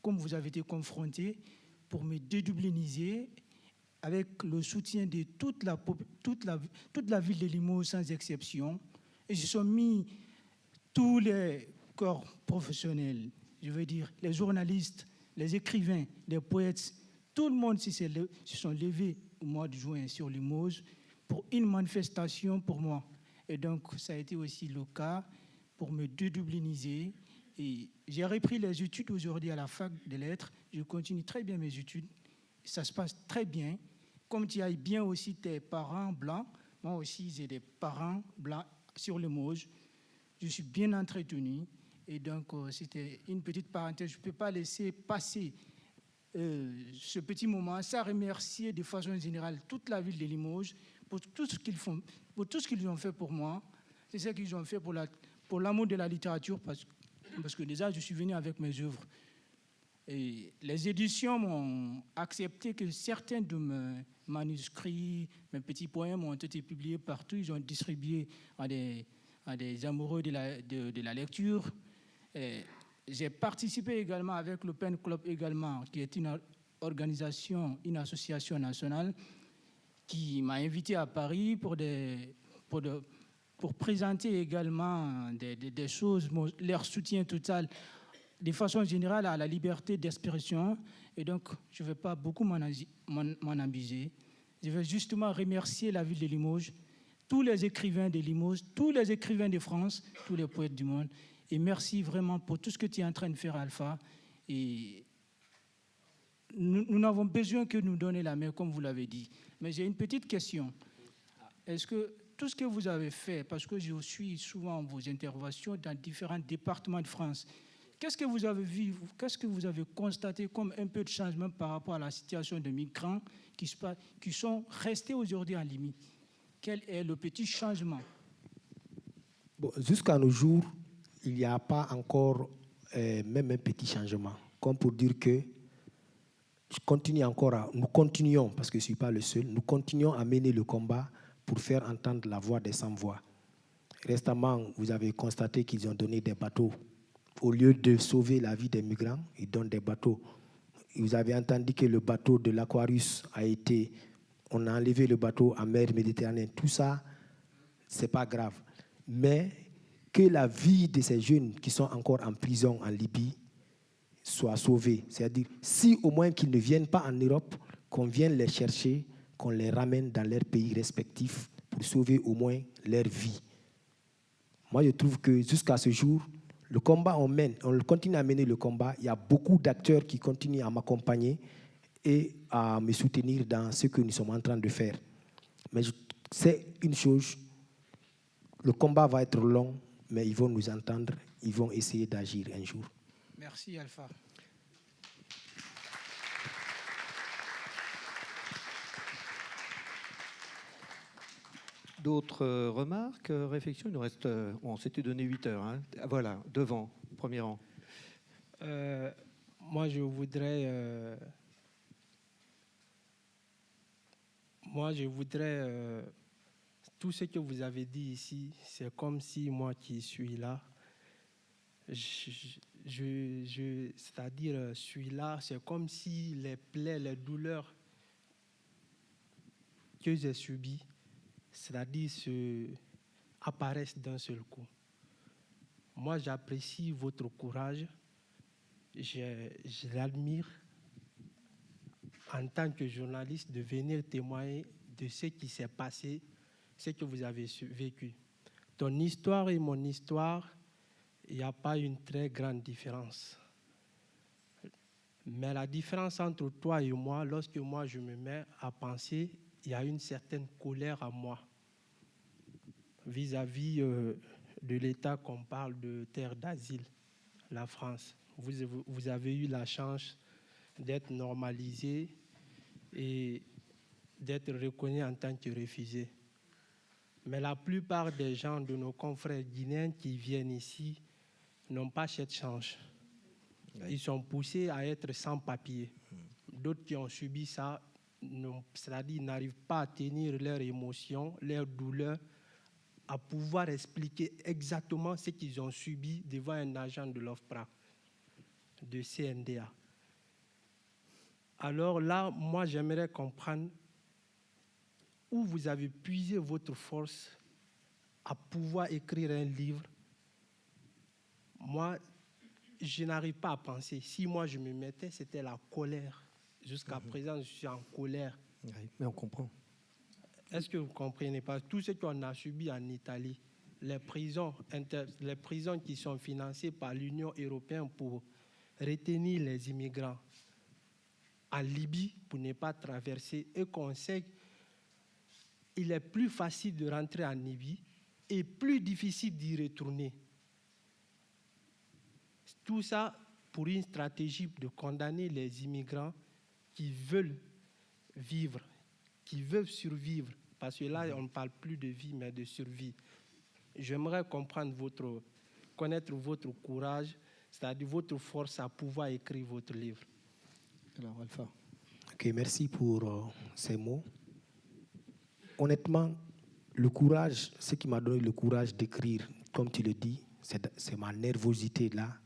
Speaker 7: comme vous avez été confrontés, pour me dédubliniser avec le soutien de toute la ville de Limoges sans exception. Et se sont mis tous les corps professionnels, je veux dire les journalistes, les écrivains, les poètes, tout le monde se sont levés au mois de juin sur Limoges pour une manifestation pour moi. Et donc, ça a été aussi le cas pour me dédubliniser. Et j'ai repris les études aujourd'hui à la fac des lettres. Je continue très bien mes études. Ça se passe très bien. Comme tu as bien aussi tes parents blancs, moi aussi j'ai des parents blancs sur Limoges. Je suis bien entretenu. Et donc, c'était une petite parenthèse. Je ne peux pas laisser passer ce petit moment sans remercier de façon générale toute la ville de Limoges pour tout ce qu'ils font, pour tout ce qu'ils ont fait pour moi. C'est ce qu'ils ont fait pour l'amour de la littérature, parce que déjà, je suis venu avec mes œuvres. Et les éditions m'ont accepté que certains de mes manuscrits, mes petits poèmes ont été publiés partout. Ils ont distribué à des amoureux de la lecture. J'ai participé également avec le Pen Club également, qui est une organisation, une association nationale qui m'a invité à Paris pour présenter également des choses, leur soutien total de façon générale à la liberté d'expression. Et donc, je ne vais pas beaucoup m'en abuser. Je vais justement remercier la ville de Limoges, tous les écrivains de Limoges, tous les écrivains de France, tous les poètes du monde. Et merci vraiment pour tout ce que tu es en train de faire, Alpha. Et nous n'avons besoin que nous donner la main, comme vous l'avez dit. Mais j'ai une petite question. Est-ce que tout ce que vous avez fait, parce que je suis souvent vos interventions dans différents départements de France, qu'est-ce que vous avez vu, qu'est-ce que vous avez constaté comme un peu de changement par rapport à la situation de migrants qui sont restés aujourd'hui en Libye? Quel est le petit changement?
Speaker 3: Bon, jusqu'à nos jours, il n'y a pas encore même un petit changement. Comme pour dire que nous continuons, parce que je ne suis pas le seul, nous continuons à mener le combat pour faire entendre la voix des sans-voix. Récemment, vous avez constaté qu'ils ont donné des bateaux. Au lieu de sauver la vie des migrants, ils donnent des bateaux. Vous avez entendu que le bateau de l'Aquarius on a enlevé le bateau en mer Méditerranée. Tout ça, ce n'est pas grave. Mais que la vie de ces jeunes qui sont encore en prison en Libye soit sauvée. C'est-à-dire, si au moins qu'ils ne viennent pas en Europe, qu'on vienne les chercher, qu'on les ramène dans leurs pays respectifs pour sauver au moins leur vie. Moi, je trouve que jusqu'à ce jour, le combat, on continue à mener le combat. Il y a beaucoup d'acteurs qui continuent à m'accompagner et à me soutenir dans ce que nous sommes en train de faire. Mais c'est une chose, le combat va être long, mais ils vont nous entendre, ils vont essayer d'agir un jour.
Speaker 7: Merci, Alpha.
Speaker 2: D'autres remarques, réflexions? Il nous reste, on s'était donné 8 heures. Hein. Voilà, devant, premier rang.
Speaker 8: Moi, je voudrais tout ce que vous avez dit ici, c'est comme si moi qui suis là, c'est-à-dire, je suis là, c'est comme si les plaies, les douleurs que j'ai subies, c'est-à-dire apparaissent d'un seul coup. Moi, j'apprécie votre courage, je l'admire en tant que journaliste de venir témoigner de ce qui s'est passé, ce que vous avez vécu. Ton histoire et mon histoire, il n'y a pas une très grande différence. Mais la différence entre toi et moi, lorsque moi je me mets à penser, il y a une certaine colère à moi vis-à-vis de l'État qu'on parle de terre d'asile, la France. Vous avez eu la chance d'être normalisé et d'être reconnu en tant que réfugié. Mais la plupart des gens de nos confrères guinéens qui viennent ici n'ont pas cette chance. Ils sont poussés à être sans papier. D'autres qui ont subi ça, c'est-à-dire n'arrivent pas à tenir leurs émotions, leurs douleurs, à pouvoir expliquer exactement ce qu'ils ont subi devant un agent de l'OFPRA, de CNDA. Alors là, moi, j'aimerais comprendre où vous avez puisé votre force à pouvoir écrire un livre. Moi, je n'arrive pas à penser. Si moi, je me mettais, c'était la colère. Jusqu'à présent, je suis en colère.
Speaker 2: Oui, mais on comprend.
Speaker 8: Est-ce que vous ne comprenez pas? Tout ce qu'on a subi en Italie, les prisons qui sont financées par l'Union européenne pour retenir les immigrants en Libye pour ne pas traverser, et qu'on sait qu'il est plus facile de rentrer en Libye et plus difficile d'y retourner. Tout ça pour une stratégie de condamner les immigrants qui veulent vivre, qui veulent survivre, parce que là, on ne parle plus de vie, mais de survie. J'aimerais connaître votre courage, c'est-à-dire votre force à pouvoir écrire votre livre.
Speaker 2: Alors, Alpha.
Speaker 3: Ok, merci pour ces mots. Honnêtement, le courage, ce qui m'a donné le courage d'écrire, comme tu le dis, c'est ma nervosité là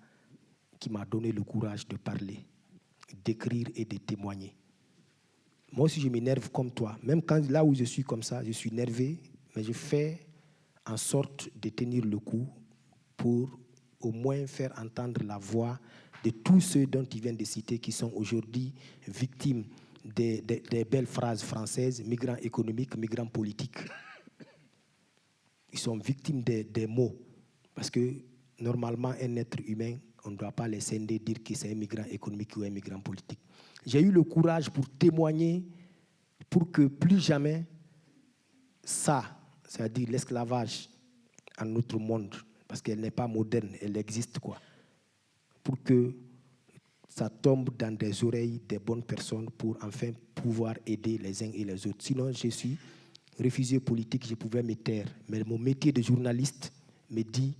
Speaker 3: qui m'a donné le courage de parler, d'écrire et de témoigner. Moi aussi, je m'énerve comme toi. Même quand là où je suis comme ça, je suis nervé, mais je fais en sorte de tenir le coup pour au moins faire entendre la voix de tous ceux dont il vient de citer qui sont aujourd'hui victimes des belles phrases françaises, migrants économiques, migrants politiques. Ils sont victimes des mots. Parce que normalement, un être humain, on ne doit pas les scinder, dire que c'est un migrant économique ou un migrant politique. J'ai eu le courage pour témoigner pour que plus jamais ça, c'est-à-dire l'esclavage en notre monde, parce qu'elle n'est pas moderne, elle existe, quoi, pour que ça tombe dans des oreilles des bonnes personnes pour enfin pouvoir aider les uns et les autres. Sinon, je suis réfugié politique, je pouvais me taire. Mais mon métier de journaliste me dit,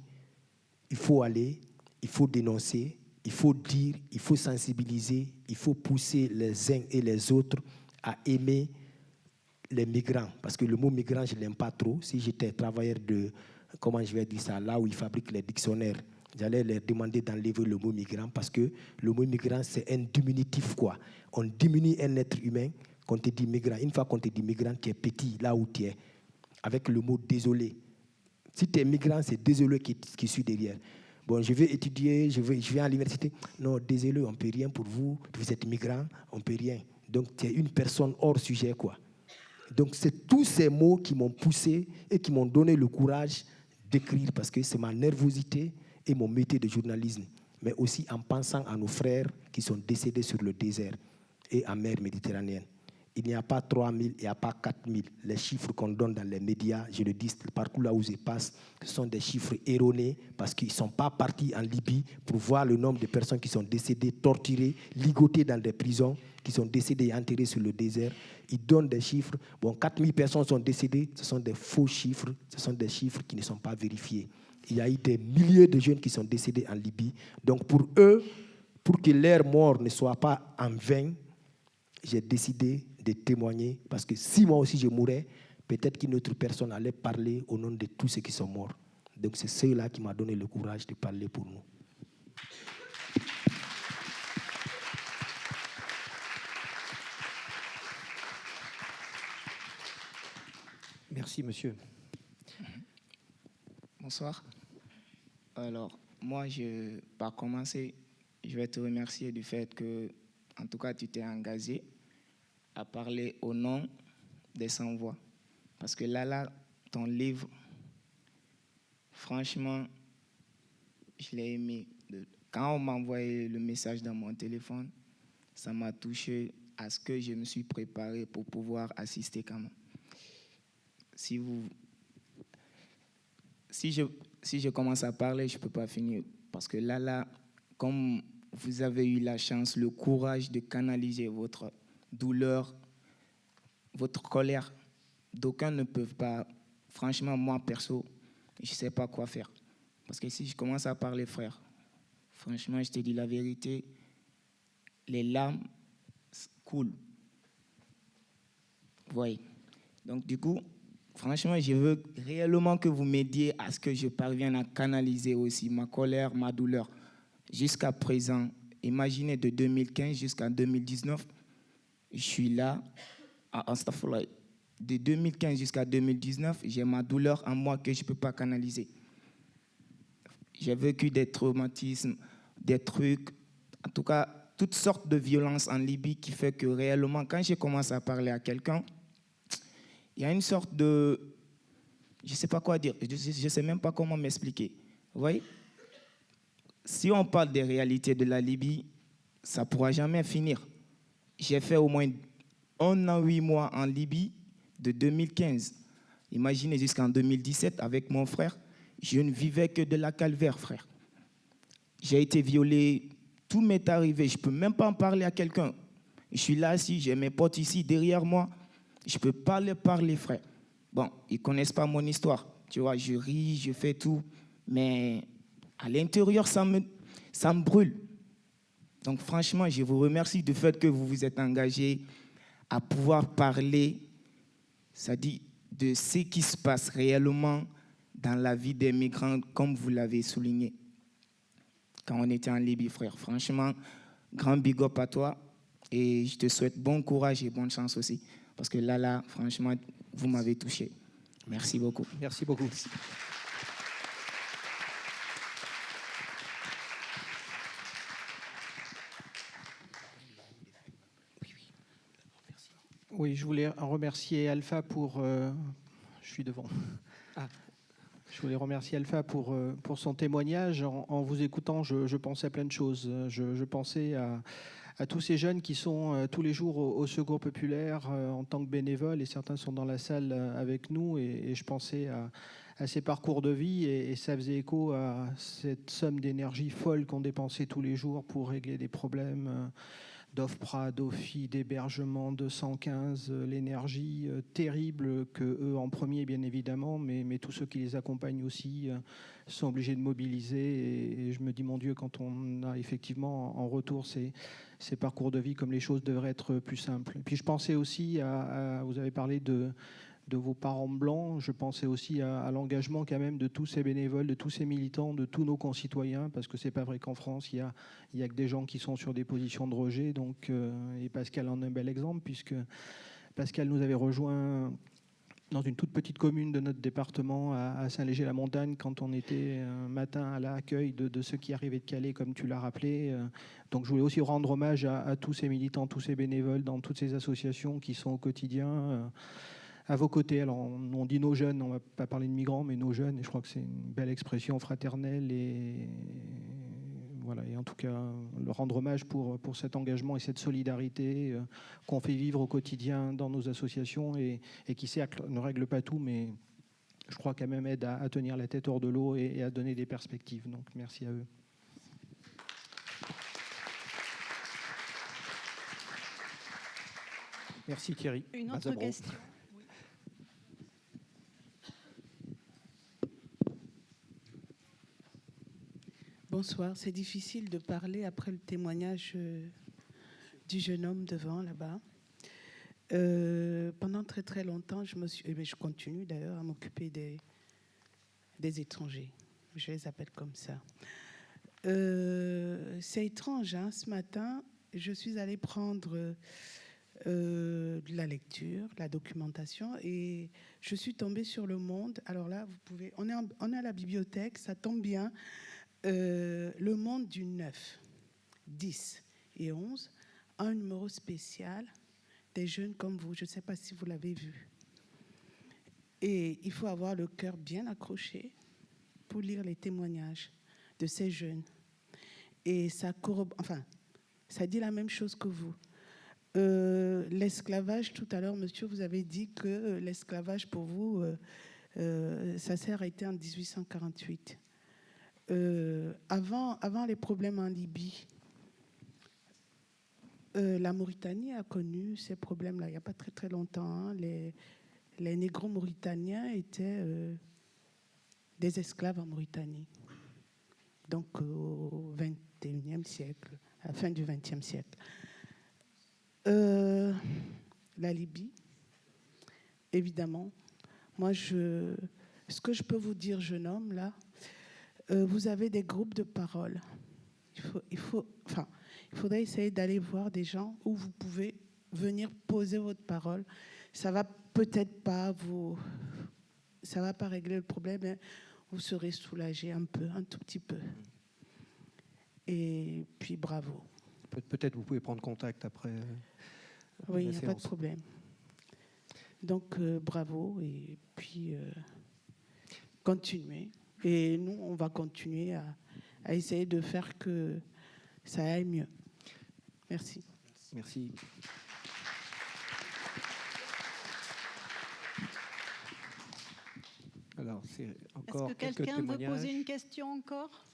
Speaker 3: il faut aller, il faut dénoncer, il faut dire, il faut sensibiliser, il faut pousser les uns et les autres à aimer les migrants. Parce que le mot migrant, je ne l'aime pas trop. Si j'étais travailleur de, comment je vais dire ça, là où ils fabriquent les dictionnaires, j'allais leur demander d'enlever le mot migrant parce que le mot migrant, c'est un diminutif, quoi. On diminue un être humain quand on te dit migrant. Une fois qu'on te dit migrant, tu es petit là où tu es. Avec le mot désolé. Si tu es migrant, c'est désolé qui suit derrière. Bon, je vais étudier, je vais à l'université. Non, désolé, on ne peut rien pour vous. Vous êtes migrant, on ne peut rien. Donc, tu es une personne hors sujet, quoi. Donc, c'est tous ces mots qui m'ont poussé et qui m'ont donné le courage d'écrire parce que c'est ma nervosité et mon métier de journalisme, mais aussi en pensant à nos frères qui sont décédés sur le désert et en mer Méditerranéenne. Il n'y a pas 3000, il n'y a pas 4000. Les chiffres qu'on donne dans les médias, je le dis, partout là où je passe, ce sont des chiffres erronés parce qu'ils ne sont pas partis en Libye pour voir le nombre de personnes qui sont décédées, torturées, ligotées dans des prisons, qui sont décédées et enterrées sur le désert. Ils donnent des chiffres. Bon, 4000 personnes sont décédées, ce sont des faux chiffres, ce sont des chiffres qui ne sont pas vérifiés. Il y a eu des milliers de jeunes qui sont décédés en Libye. Donc pour eux, pour que leur mort ne soit pas en vain, j'ai décidé de témoigner parce que si moi aussi je mourais, peut-être qu'une autre personne allait parler au nom de tous ceux qui sont morts. Donc c'est cela qui m'a donné le courage de parler pour nous.
Speaker 2: Merci, monsieur.
Speaker 9: Bonsoir. Alors, moi, par commencer, je vais te remercier du fait que, en tout cas, tu t'es engagé à parler au nom des sans-voix. Parce que là, ton livre, franchement, je l'ai aimé. Quand on m'a envoyé le message dans mon téléphone, ça m'a touché à ce que je me suis préparé pour pouvoir assister quand même. Si je commence à parler, je ne peux pas finir. Parce que là, comme vous avez eu la chance, le courage de canaliser votre douleur, votre colère, d'aucuns ne peuvent pas. Franchement, moi, perso, je ne sais pas quoi faire. Parce que si je commence à parler, frère, franchement, je te dis la vérité, les larmes coulent. Vous voyez. Donc, du coup, franchement, je veux réellement que vous m'aidiez à ce que je parvienne à canaliser aussi ma colère, ma douleur. Jusqu'à présent, imaginez de 2015 jusqu'à 2019, je suis là, de 2015 jusqu'à 2019, j'ai ma douleur en moi que je ne peux pas canaliser. J'ai vécu des traumatismes, des trucs, en tout cas, toutes sortes de violences en Libye qui fait que réellement, quand je commence à parler à quelqu'un, il y a une sorte de... Je ne sais pas quoi dire, je ne sais même pas comment m'expliquer. Vous voyez? Si on parle des réalités de la Libye, ça ne pourra jamais finir. J'ai fait au moins 1 an, 8 mois en Libye de 2015. Imaginez jusqu'en 2017 avec mon frère, je ne vivais que de la calvaire, frère. J'ai été violé, tout m'est arrivé, je ne peux même pas en parler à quelqu'un. Je suis là assis, j'ai mes potes ici derrière moi. Je peux pas leur parler, frère. Bon, ils ne connaissent pas mon histoire. Tu vois, je ris, je fais tout. Mais à l'intérieur, ça me brûle. Donc, franchement, je vous remercie du fait que vous vous êtes engagés à pouvoir parler, c'est-à-dire de ce qui se passe réellement dans la vie des migrants, comme vous l'avez souligné. Quand on était en Libye, frère. Franchement, grand big up à toi. Et je te souhaite bon courage et bonne chance aussi. Parce que là, franchement, vous m'avez touché. Merci beaucoup.
Speaker 2: Merci beaucoup.
Speaker 10: Oui, je voulais remercier Alpha pour... je suis devant. Ah. Je voulais remercier Alpha pour son témoignage. En vous écoutant, je pensais à plein de choses. Je pensais à tous ces jeunes qui sont tous les jours au Secours populaire en tant que bénévoles, et certains sont dans la salle avec nous, et je pensais à ces parcours de vie, et ça faisait écho à cette somme d'énergie folle qu'on dépensait tous les jours pour régler des problèmes d'OFPRA, d'OFI, d'hébergement, de 115, l'énergie terrible que eux en premier, bien évidemment, mais tous ceux qui les accompagnent aussi sont obligés de mobiliser. Et je me dis, mon Dieu, quand on a effectivement en retour ces parcours de vie, comme les choses devraient être plus simples. Et puis je pensais aussi vous avez parlé de vos parents blancs, je pensais aussi à l'engagement quand même de tous ces bénévoles, de tous ces militants, de tous nos concitoyens, parce que c'est pas vrai qu'en France, il y a que des gens qui sont sur des positions de rejet. Donc, et Pascal en est un bel exemple, puisque Pascal nous avait rejoint dans une toute petite commune de notre département, à Saint-Léger-la-Montagne, quand on était un matin à l'accueil de ceux qui arrivaient de Calais, comme tu l'as rappelé. Donc je voulais aussi rendre hommage à tous ces militants, tous ces bénévoles dans toutes ces associations qui sont au quotidien à vos côtés. Alors on dit nos jeunes, on ne va pas parler de migrants, mais nos jeunes, et je crois que c'est une belle expression fraternelle, et voilà, et en tout cas le rendre hommage pour cet engagement et cette solidarité qu'on fait vivre au quotidien dans nos associations, et qui certes ne règle pas tout, mais je crois quand même aide à tenir la tête hors de l'eau et à donner des perspectives. Donc merci à eux.
Speaker 2: Merci Thierry.
Speaker 1: Une autre question.
Speaker 11: Bonsoir, c'est difficile de parler après le témoignage du jeune homme devant là-bas. Pendant très très longtemps, je continue d'ailleurs à m'occuper des étrangers. Je les appelle comme ça. C'est étrange, hein, ce matin, je suis allée prendre de la lecture, la documentation, et je suis tombée sur Le Monde. Alors là, on est à la bibliothèque, ça tombe bien. Le Monde du 9, 10 et 11 a un numéro spécial des jeunes comme vous. Je ne sais pas si vous l'avez vu. Et il faut avoir le cœur bien accroché pour lire les témoignages de ces jeunes. Et ça dit la même chose que vous. L'esclavage, tout à l'heure, monsieur, vous avez dit que l'esclavage, pour vous, ça s'est arrêté en 1848. Avant les problèmes en Libye, la Mauritanie a connu ces problèmes-là il n'y a pas très très longtemps. Hein. Les négro-mauritaniens étaient des esclaves en Mauritanie. Donc au XXIe siècle, à la fin du XXe siècle. La Libye, évidemment. Moi, ce que je peux vous dire, jeune homme, là, vous avez des groupes de parole. Il faudrait essayer d'aller voir des gens où vous pouvez venir poser votre parole. Ça va peut-être pas ça va pas régler le problème, mais vous serez soulagé un tout petit peu. Et puis bravo.
Speaker 2: Peut-être vous pouvez prendre contact après.
Speaker 11: Oui, il n'y a pas de problème. Donc bravo, et puis continuez. Et nous, on va continuer à essayer de faire que ça aille mieux. Merci.
Speaker 2: Merci. Alors, c'est encore quelques témoignages.
Speaker 1: Est-ce que quelqu'un veut poser une question encore ?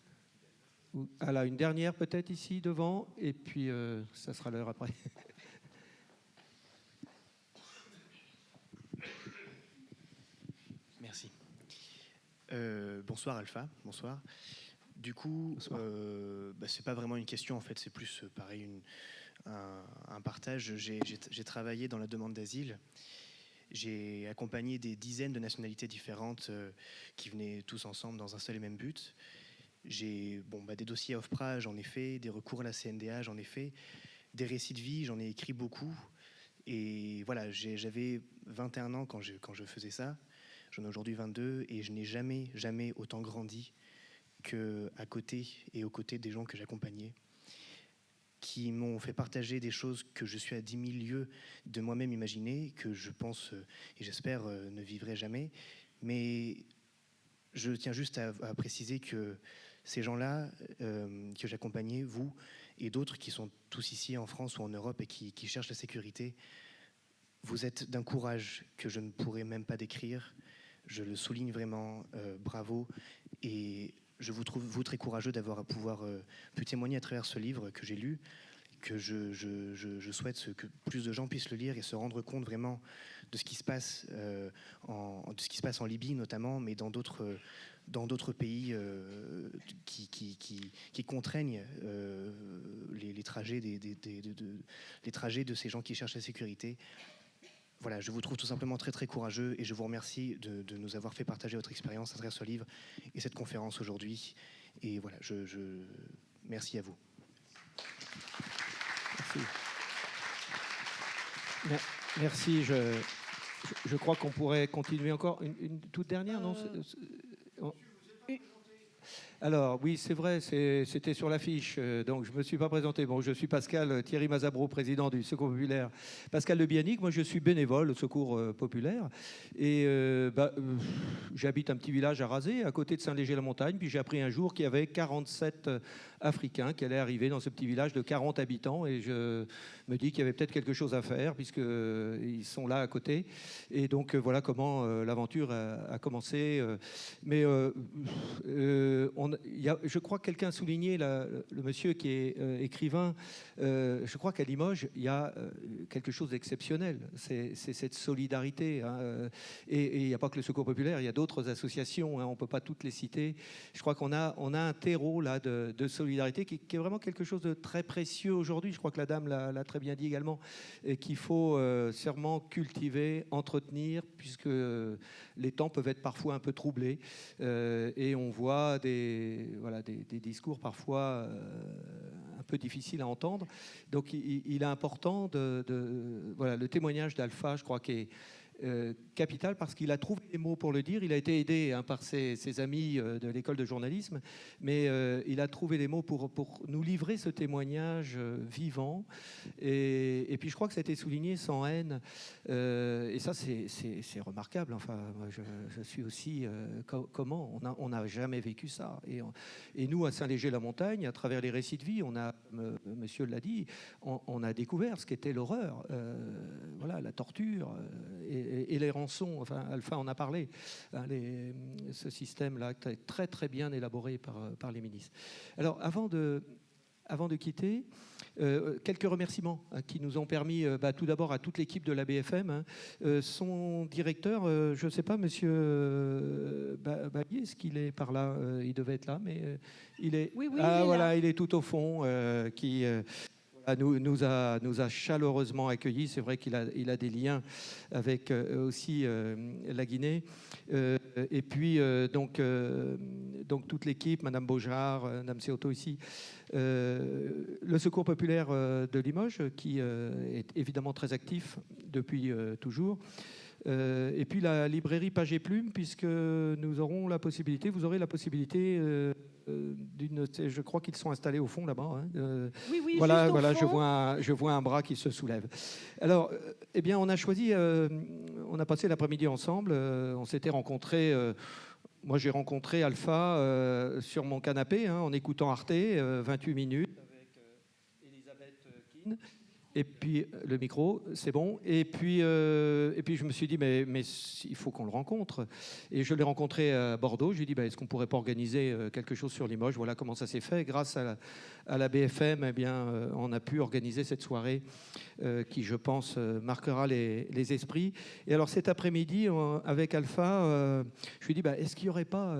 Speaker 2: Alors, une dernière peut-être ici devant, et puis ça sera l'heure après.
Speaker 12: Merci. Bonsoir Alpha, bonsoir. Du coup, c'est pas vraiment une question en fait, c'est plus pareil un partage. J'ai travaillé dans la demande d'asile. J'ai accompagné des dizaines de nationalités différentes qui venaient tous ensemble dans un seul et même but. J'ai des dossiers à OFPRA, j'en ai fait, des recours à la CNDA, j'en ai fait, des récits de vie, j'en ai écrit beaucoup. Et voilà, j'avais 21 ans quand je faisais ça. J'en ai aujourd'hui 22 et je n'ai jamais autant grandi qu'à côté et aux côtés des gens que j'accompagnais, qui m'ont fait partager des choses que je suis à 10 000 lieues de moi-même imaginé, que je pense et j'espère ne vivrai jamais. Mais je tiens juste à préciser que ces gens-là que j'accompagnais, vous et d'autres qui sont tous ici en France ou en Europe et qui cherchent la sécurité, vous êtes d'un courage que je ne pourrais même pas décrire. Je le souligne vraiment, bravo. Et je vous trouve, vous, très courageux d'avoir pu témoigner à travers ce livre que j'ai lu, que je souhaite que plus de gens puissent le lire et se rendre compte vraiment de ce qui se passe, en Libye notamment, mais dans d'autres pays qui contraignent les trajets les trajets de ces gens qui cherchent la sécurité. Voilà, je vous trouve tout simplement très très courageux et je vous remercie de nous avoir fait partager votre expérience à travers ce livre et cette conférence aujourd'hui. Et voilà, merci à vous.
Speaker 2: Merci. Je crois qu'on pourrait continuer encore une toute dernière, non? Alors, oui, c'est vrai, c'était sur l'affiche, donc je ne me suis pas présenté. Bon, je suis Pascal Thierry Mazabro, président du Secours populaire. Pascal Le Bianic, moi je suis bénévole au Secours populaire. Et j'habite un petit village à Razé, à côté de Saint-Léger-la-Montagne. Puis j'ai appris un jour qu'il y avait 47 Africains qui allaient arriver dans ce petit village de 40 habitants. Et je me dis qu'il y avait peut-être quelque chose à faire, puisqu'ils sont là à côté. Et donc voilà comment l'aventure a commencé. Mais je crois que quelqu'un a souligné, le monsieur qui est écrivain, je crois qu'à Limoges, il y a quelque chose d'exceptionnel. C'est cette solidarité. Hein, et il n'y a pas que le Secours populaire, il y a d'autres associations, hein, on ne peut pas toutes les citer. Je crois qu'on a un terreau là, de solidarité qui est vraiment quelque chose de très précieux aujourd'hui. Je crois que la dame l'a très bien dit également, et qu'il faut sûrement cultiver, entretenir, puisque les temps peuvent être parfois un peu troublés. Et on voit des discours parfois un peu difficiles à entendre. Donc il est important le témoignage d'Alpha, je crois, qui est capital parce qu'il a trouvé les mots pour le dire. Il a été aidé par ses amis de l'école de journalisme, mais il a trouvé les mots pour nous livrer ce témoignage vivant. Et puis je crois que ça a été souligné sans haine. Et ça, c'est remarquable. Enfin, moi, je suis aussi... comment on n'a jamais vécu ça. Et nous, à Saint-Léger-la-Montagne, à travers les récits de vie, monsieur l'a dit, on a découvert ce qu'était l'horreur. Voilà, la torture et les rançons. Enfin, Alpha en a parlé. Hein, ce système-là est très très bien élaboré par les ministres. Alors, avant de quitter, quelques remerciements qui nous ont permis, tout d'abord à toute l'équipe de la BFM. Hein, son directeur, je ne sais pas, monsieur Babier, est-ce qu'il est par là? Il devait être là, mais il est.
Speaker 1: Oui,
Speaker 2: il est tout au fond, qui nous a chaleureusement accueillis. C'est vrai qu'il a des liens avec aussi la Guinée. Et puis, donc toute l'équipe, Madame Beaujard, Madame Seoto ici, le Secours populaire de Limoges, qui est évidemment très actif depuis toujours. Et puis la librairie Page et Plume, puisque vous aurez la possibilité je crois qu'ils sont installés au fond là-bas. Hein.
Speaker 1: Oui,
Speaker 2: voilà,
Speaker 1: fond.
Speaker 2: je vois un bras qui se soulève. Alors, on a choisi, on a passé l'après-midi ensemble, on s'était rencontrés. Moi, j'ai rencontré Alpha sur mon canapé, hein, en écoutant Arte, 28 minutes avec Elisabeth Keane. Et puis le micro, c'est bon. Et puis je me suis dit, mais il faut qu'on le rencontre. Et je l'ai rencontré à Bordeaux. Je lui ai dit, est-ce qu'on pourrait pas organiser quelque chose sur Limoges? Voilà comment ça s'est fait. Grâce à la BFM, on a pu organiser cette soirée qui, je pense, marquera les esprits. Et alors cet après-midi, avec Alpha, je lui ai dit, est-ce qu'il n'y aurait pas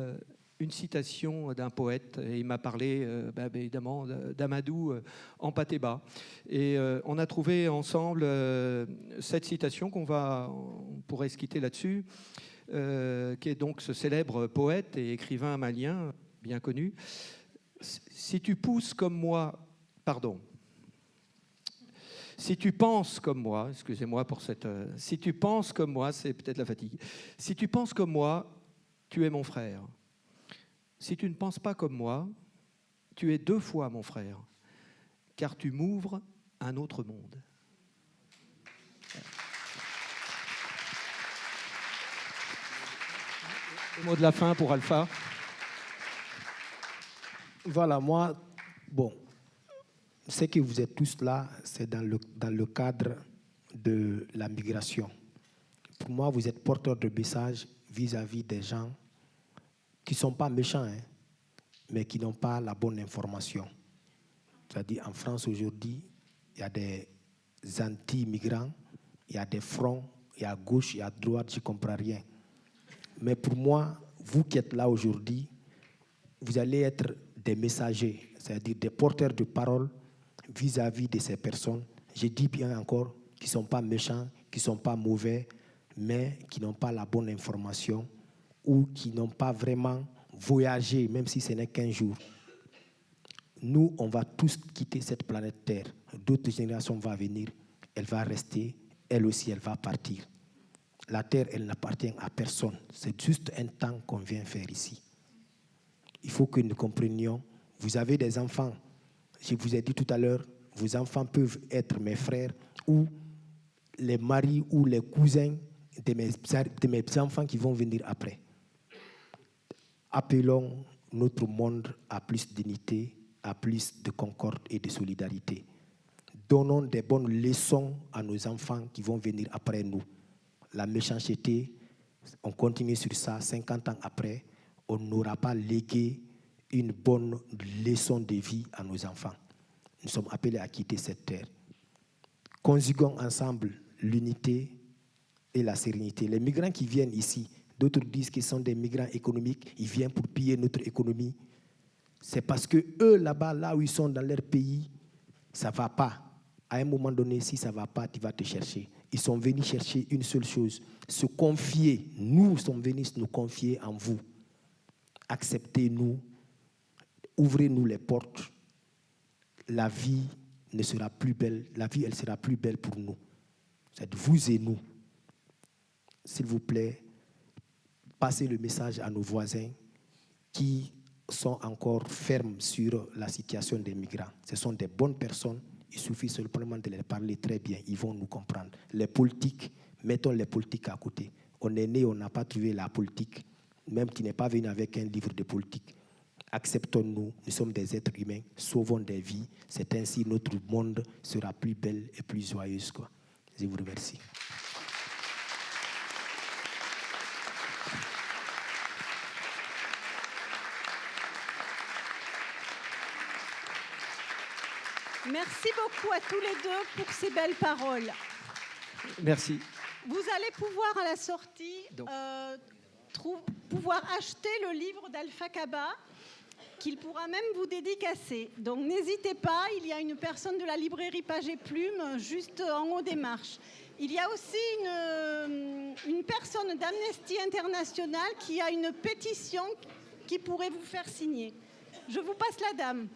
Speaker 2: une citation d'un poète, et il m'a parlé évidemment d'Amadou Hampâté-Bâ. Et on a trouvé ensemble cette citation on pourrait se quitter là-dessus, qui est donc ce célèbre poète et écrivain malien bien connu. Si tu penses comme moi, si tu penses comme moi, excusez-moi pour cette... si tu penses comme moi, c'est peut-être la fatigue. Si tu penses comme moi, tu es mon frère. Si tu ne penses pas comme moi, tu es 2 fois mon frère. car tu m'ouvres un autre monde. Le mot de la fin pour Alpha.
Speaker 3: Voilà, moi, bon, ce que vous êtes tous là, c'est dans le cadre de la migration. Pour moi, vous êtes porteur de messages vis-à-vis des gens qui ne sont pas méchants, hein, mais qui n'ont pas la bonne information. C'est-à-dire, en France aujourd'hui, il y a des anti-immigrants, il y a des fronts, il y a à gauche, il y a à droite, je ne comprends rien. Mais pour moi, vous qui êtes là aujourd'hui, vous allez être des messagers, c'est-à-dire des porteurs de parole vis-à-vis de ces personnes. Je dis bien encore qui ne sont pas méchants, qui ne sont pas mauvais, mais qui n'ont pas la bonne information ou qui n'ont pas vraiment voyagé, même si ce n'est qu'un jour. Nous, on va tous quitter cette planète Terre. D'autres générations vont venir, elle va rester, elle aussi, elle va partir. La Terre, elle n'appartient à personne. C'est juste un temps qu'on vient faire ici. Il faut que nous comprenions. Vous avez des enfants. Je vous ai dit tout à l'heure, vos enfants peuvent être mes frères ou les maris ou les cousins de mes enfants qui vont venir après. Appelons notre monde à plus d'unité, à plus de concorde et de solidarité. Donnons des bonnes leçons à nos enfants qui vont venir après nous. La méchanceté, on continue sur ça, 50 ans après, on n'aura pas légué une bonne leçon de vie à nos enfants. Nous sommes appelés à quitter cette terre. Conjuguons ensemble l'unité et la sérénité. Les migrants qui viennent ici, d'autres disent qu'ils sont des migrants économiques, ils viennent pour piller notre économie. C'est parce que eux, là-bas, là où ils sont dans leur pays, ça ne va pas. À un moment donné, si ça ne va pas, tu vas te chercher. Ils sont venus chercher une seule chose, se confier. Nous sommes venus nous confier en vous. Acceptez-nous, ouvrez-nous les portes. La vie ne sera plus belle. La vie, elle sera plus belle pour nous. C'est vous et nous. S'il vous plaît, passez le message à nos voisins qui sont encore fermes sur la situation des migrants. Ce sont des bonnes personnes. Il suffit simplement de les parler très bien. Ils vont nous comprendre. Les politiques, mettons les politiques à côté. On est né, on n'a pas trouvé la politique. Même qui n'est pas venu avec un livre de politique. Acceptons-nous, nous sommes des êtres humains, sauvons des vies. C'est ainsi notre monde sera plus belle et plus joyeuse, quoi. Je vous remercie.
Speaker 1: Merci beaucoup à tous les deux pour ces belles paroles.
Speaker 2: Merci.
Speaker 1: Vous allez pouvoir à la sortie pouvoir acheter le livre d'Alpha Kaba, qu'il pourra même vous dédicacer. Donc n'hésitez pas, il y a une personne de la librairie Page et Plume juste en haut des marches. Il y a aussi une personne d'Amnesty International qui a une pétition qui pourrait vous faire signer. Je vous passe la dame.